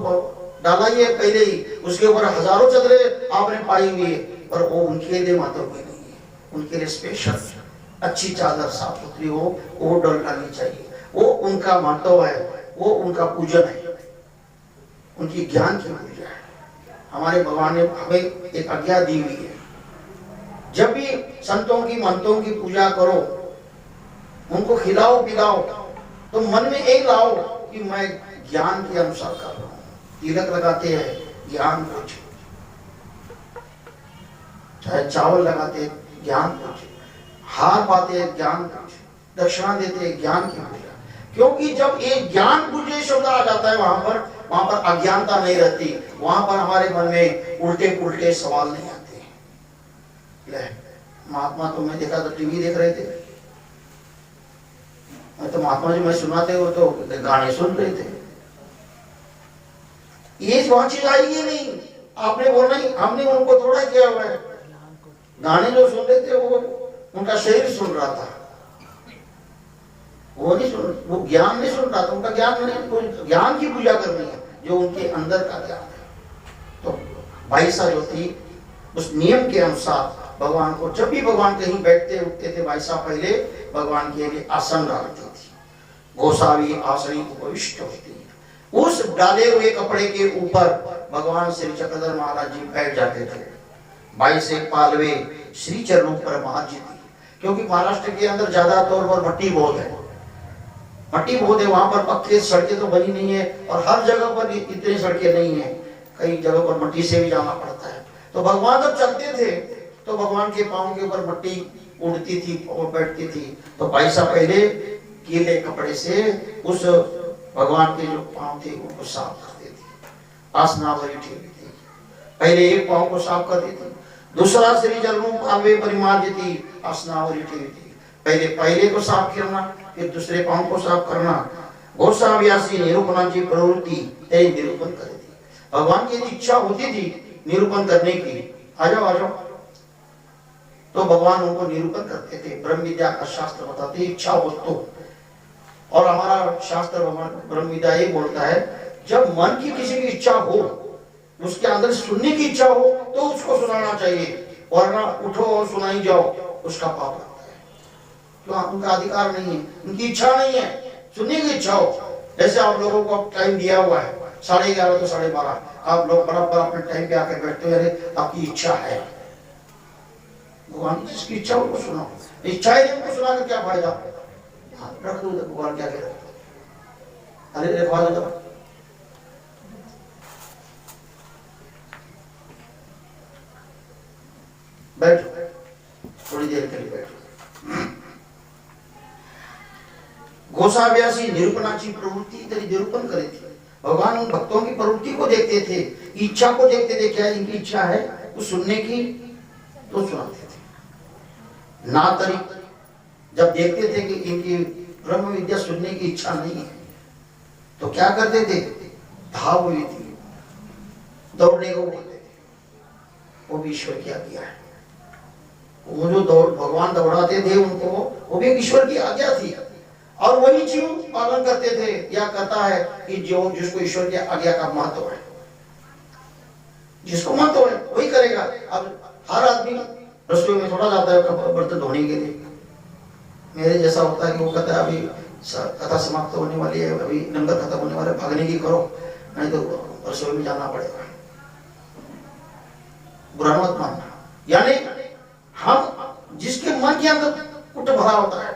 डाला ही है पहले ही, उसके ऊपर हजारों चादरें आपने पाई हुई है, पर वो उनके लिए महत्व नहीं है। उनके लिए स्पेशल अच्छी चादर साफ सुथरी हो, वो डालनी चाहिए। वो उनका महत्व है, वो उनका पूजन है, उनकी ज्ञान की पूजा है। हमारे भगवान ने हमें एक आज्ञा दी हुई है, जब भी संतों की महंतों की पूजा करो, उनको खिलाओ पिलाओ, तो मन में एक लाओ कि मैं ज्ञान के अनुसार कर रहा हूं। तिलक लगाते हैं ज्ञान पूछ, चाहे चावल लगाते हैं ज्ञान पूछ, हार पाते हैं ज्ञान पूछ, दक्षिणा देते हैं ज्ञान की पूजा। क्योंकि जब एक ज्ञान पूजे शब्द आ जाता है वहां पर अज्ञानता नहीं रहती, वहां पर हमारे मन में उल्टे पुल्टे सवाल नहीं आते। महात्मा तो मैं देखा था टीवी देख रहे थे, मैं तो महात्मा जी मैं सुनाते हो तो गाने सुन रहे थे। ये वहां चीज आएगी नहीं, आपने बोलना ही, हमने उनको थोड़ा किया हुआ है। गाने जो सुन रहे थे वो उनका शरीर सुन रहा था, वो नहीं सुन, वो ज्ञान नहीं सुन रहा था। उनका ज्ञान नहीं, ज्ञान की पूजा करनी है जो उनके अंदर का ज्ञान है। तो भाईसा जो थी उस नियम के अनुसार भगवान को, जब भी भगवान कहीं बैठते उठते थे, भाईसा पहले भगवान के लिए आसन डालती थी। गोसावी आसनी उपविष्ट होती, उस डाले हुए कपड़े के ऊपर भगवान श्री चक्रधर महाराज जी बैठ जाते थे। 22 पालवे श्री चरणों पर महाराज जी थी, क्योंकि महाराष्ट्र के अंदर ज्यादा तौर पर मट्टी बहुत है, मट्टी बहुत है। वहां पर पक्के सड़कें तो बनी नहीं है, और हर जगह पर इतनी सड़कें नहीं है, कई जगह पर मट्टी से भी जाना पड़ता है। तो भगवान जब चलते थे तो भगवान के पांव के ऊपर मट्टी उड़ती थी और बैठती थी। तो भाईसा पहले गीले कपड़े से उस भगवान के जो पांव थे उनको साफ करते थे, आसनावली ठेली थी। पहले एक पांव को साफ करती थी, दूसरा श्री चरणों पालवे परिमार्जित आसनावली ठेली थी। पहले को साफ करना, फिर दूसरे पांव को साफ करना। गोसाव्यासी निरूपणाची प्रवृत्ति ते निरूपण करे थी। भगवान की इच्छा होती थी निरूपण करने की, आ जाओ, तो भगवान उनको निरूपण करते थे। ब्रह्म विद्या का शास्त्र बताते इच्छा हो तो, और हमारा शास्त्र ब्रह्म विद्या ये बोलता है, जब मन की किसी की इच्छा हो, उसके अंदर सुनने की इच्छा हो तो उसको सुनाना चाहिए, वरना उठो और सुनाई जाओ, उसका पाप लगता है। तो उनका अधिकार नहीं है, उनकी इच्छा नहीं है, सुनने की इच्छा हो। जैसे आप लोगों को टाइम दिया हुआ है 11:30 तो 12:30, आप लोग बराबर अपने टाइम पे आकर बैठते हो, अरे आपकी इच्छा है। भगवान जिसकी इच्छा उनको सुनाओ, इच्छा ही नहीं उनको सुना कर क्या फायदा। रख दो, भगवान क्या कह रहे, अरे रखवा दो, बैठो थोड़ी देर के लिए बैठो। गोसाव्यासी निरूपणाची प्रवृत्ति तरी निरूपण करे थी। भगवान उन भक्तों की प्रवृत्ति को देखते थे, इच्छा को देखते थे, क्या इनकी इच्छा है वो सुनने की, तो सुनाते थे। ना तरी जब देखते थे कि इनकी ब्रह्म विद्या सुनने की इच्छा नहीं है, तो क्या करते थे, धाव हुई थी, दौड़ने को बोलते थे। वो भी ईश्वर की आज्ञा है। वो जो भगवान दौड़ाते थे उनको, वो भी ईश्वर की आज्ञा थी, और वही जीव पालन करते थे या करता है कि जो जिसको ईश्वर की आज्ञा का महत्व है, जिसको महत्व है वही करेगा। अब हर आदमी रसोई में थोड़ा जाता है बर्तन धोने के लिए, मेरे जैसा होता है कि वो कहता है अभी कथा समाप्त होने वाली है, अभी लंगर खत्म होने वाला है, भागने की करो, नहीं तो रसोई में जाना पड़ेगा। बुरा मत मानना, यानी हम जिसके मन के अंदर कुट भरा होता है,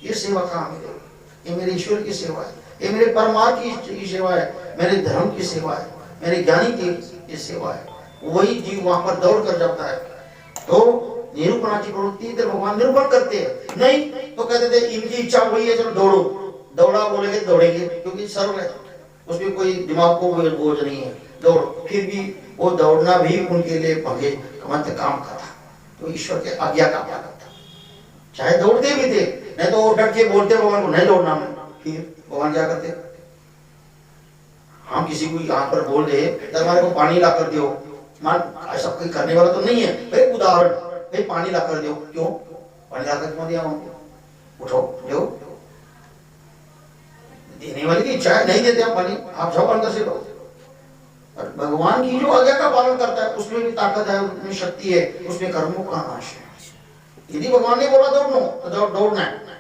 ये सेवा कहाँ मिलेगी। ये मेरे ईश्वर की सेवा है, ये मेरे परमार्थ की सेवा है, मेरे धर्म की सेवा है, मेरे ज्ञानी की ये सेवा है। वही जीव वहां पर दौड़ कर जाता है। तो निरूपणाची प्रवृत्ति तो भगवान निरूपण करते हैं, नहीं तो कहते थे इनकी इच्छा वही है, चलो दौड़ो, दौड़ा बोलेंगे दौड़ेंगे, क्योंकि सरल है, उसमें कोई दिमाग को कोई बोझ नहीं है, दौड़ो। फिर भी वो दौड़ना भी उनके लिए भगे मत काम करा, तो ईश्वर के आज्ञा का पालन था। चाहे दौड़ते भी थे, नहीं तो वो डट के बोलते भगवान को नहीं दौड़ना मैं, फिर भगवान क्या करते, हम किसी को यहाँ पर बोल दे दरबार को पानी ला कर दो, मान ऐसा कोई करने वाला तो नहीं है। भाई उदाहरण, भाई पानी ला कर दो, क्यों पानी ला कर क्यों दिया, उठो दो, देने वाले की इच्छा है, नहीं देते हम पानी, आप जाओ अंदर से लो। और भगवान की जो आज्ञा का पालन करता है उसमें भी ताकत है, उसमें शक्ति है, उसमें कर्मों का नाश है। यदि भगवान ने बोला दौड़ना तो दौड़ना है।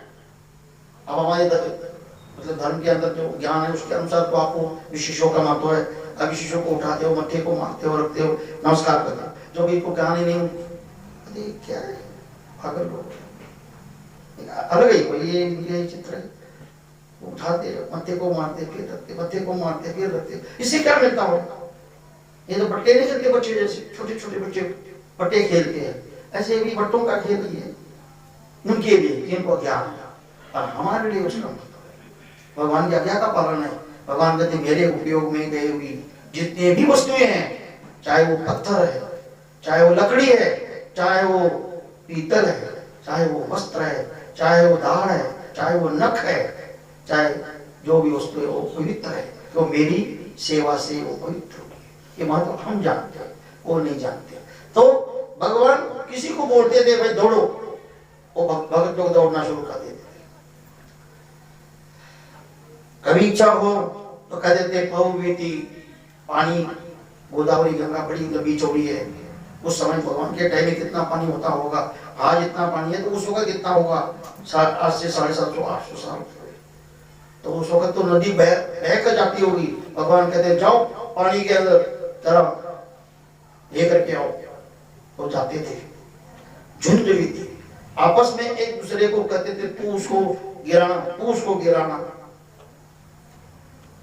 अब हमारे मतलब धर्म के अंदर जो ज्ञान है उसके अनुसार तो आपको विशेषों का महत्व है। अब विशेषों को उठाते हो, मत्थे को मारते हो, रखते हो, नमस्कार करते हो। जो भी को ज्ञान ही नहीं, अरे क्या है पागल लोग, अलग ही कोई ये चित्र है। उठाते मत्थे को मारते फिर रखते, मत्थे को मारते फिर रखते, इससे क्या मिलता हो? ये तो बट्टे नहीं खेलते बच्चे, जैसे छोटे छोटे बच्चे बट्टे खेलते हैं, ऐसे भी बट्टों का खेल ही है उनके लिए जिनको ज्ञान है, और हमारे लिए उसका भगवान की आज्ञा का पालन है। भगवान कहते मेरे उपयोग में गई हुई जितने भी वस्तुएं हैं, चाहे वो पत्थर है, चाहे वो लकड़ी है, चाहे वो पीतल है, चाहे वो वस्त्र है, चाहे वो दाढ़ है, चाहे वो नख है, चाहे जो भी वस्तु है वो पवित्र है, तो मेरी सेवा से वो पवित्र होगी। ये महत्व हम जानते हैं, वो नहीं जानते। तो भगवान किसी को बोलते थे भाई दौड़ो, वो भगत लोग दौड़ना शुरू कर देते थे। कभी इच्छा हो तो कह देते पहुबीती, पानी गोदावरी गंगा बड़ी लंबी चौड़ी है, उस समय भगवान के टाइम में कितना पानी होता होगा, आज इतना पानी है तो उस वक्त कितना होगा, आज से 750-800 साल, तो उस वक्त तो नदी बह कर जाती होगी। भगवान कहते जाओ पानी के अंदर जरा लेकर के आओ, वो जाते थे, झुंड भी थी, आपस में एक दूसरे को कहते थे तू उसको गिराना, तू उसको गिराना,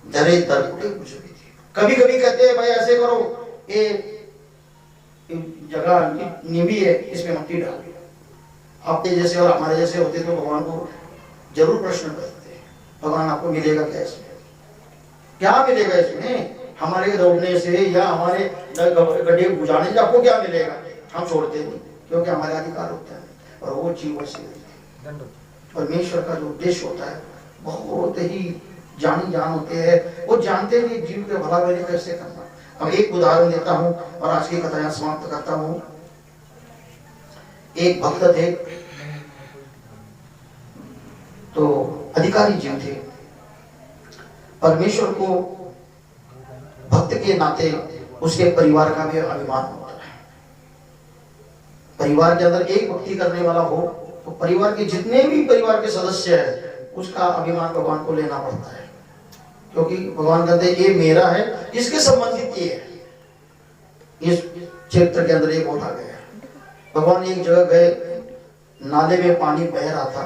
दरे दर कुछ भी थी। कभी कभी कहते हैं भाई ऐसे करो, ये जगह नीवी है इसमें मट्टी डाल, आपके जैसे और हमारे जैसे होते तो भगवान को जरूर प्रश्न करते, भगवान आपको मिलेगा क्या इसमें, क्या मिलेगा इसमें, हमारे दौड़ने से या हमारे गड्ढे बुझाने से आपको क्या मिलेगा? हम छोड़ते नहीं, क्योंकि हमारा अधिकार होता है, और वो जीव से परमेश्वर का जो उद्देश्य होता है बहुत ही जानी जान होते हैं, वो जानते हैं जीव के भला भले कैसे करना। अब एक उदाहरण देता हूं और आज की कथा यहाँ समाप्त करता हूं। एक भक्त थे, तो अधिकारी जीव थे, परमेश्वर को भक्त के नाते उसके परिवार का भी अभिमान होता है। परिवार के अंदर एक भक्ति करने वाला हो तो परिवार के जितने भी परिवार के सदस्य हैं उसका अभिमान भगवान को लेना पड़ता है, क्योंकि भगवान कहते हैं ये मेरा है, इसके संबंधित ये है। इस क्षेत्र के अंदर एक होता गया, भगवान एक जगह गए, नाले में पानी बह रहा था,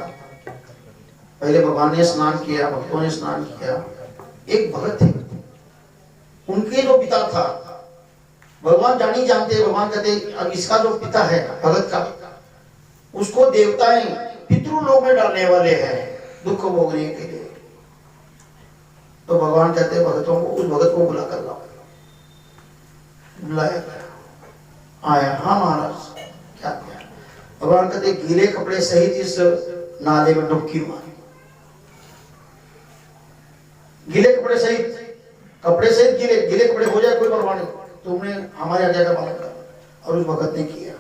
पहले भगवान ने स्नान किया, भक्तों ने स्नान किया। एक भगत थे, उनके जो पिता था, भगवान जानी जानते, भगवान कहते अब इसका जो पिता है भगत का, उसको देवताएं पितृलोक में डालने वाले हैं दुख भोगने के लिए। तो भगवान कहते भगतों को, उस भगत को बुला कर लाओ। बुलाया आया, हाँ महाराज क्या किया? भगवान कहते गीले कपड़े सहित इस नाले में डुबकी मारी। गीले कपड़े सहित, कपड़े सहित गीले, गीले कपड़े हो जाए कोई परवाह नहीं, तुमने हमारे आज्ञा का पालन कर। और उस भगत ने किया,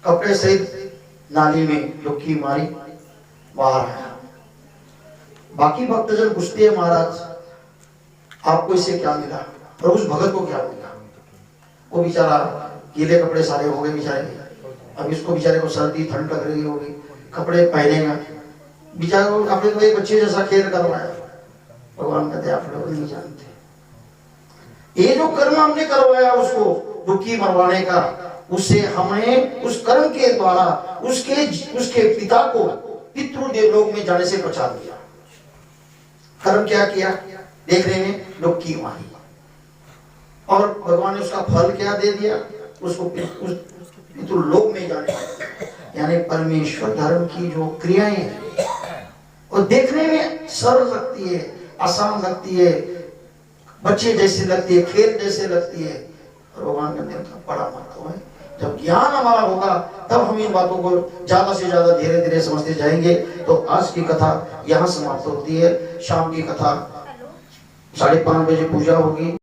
कपड़े सहित नाली में डुबकी मारी, बाहर आया। बाकी भक्तजन पूछते हैं महाराज आपको इससे क्या मिला, और उस भगत को क्या मिला? वो बेचारा गीले कपड़े सारे हो गए बेचारे, अब इसको बेचारे को सर्दी ठंड लग रही होगी, कपड़े पहनेगा बेचारे को, आपने तो एक बच्चे जैसा खेल करवाया। भगवान कहते आप लोग नहीं जानते, ये जो कर्म हमने करवाया उसको डुबकी मरवाने का, उससे हमने उस कर्म के द्वारा उसके पिता को पितृदेवलोक में जाने से बचा दिया। कर्म क्या किया? देखने में डुबकी मारी, और भगवान ने उसका फल क्या दे दिया? उसको पितृलोक में जाने, यानी परमेश्वर धर्म की जो क्रियाएं हैं वो देखने में सरल लगती है, आसान लगती है, बच्चे जैसी लगती है, खेल जैसे लगती है, और भगवान का बड़ा महत्व है। जब ज्ञान हमारा होगा तब हम इन बातों को ज्यादा से ज्यादा धीरे धीरे समझते जाएंगे। तो आज की कथा यहाँ समाप्त होती है। शाम की कथा 5:30 बजे पूजा होगी।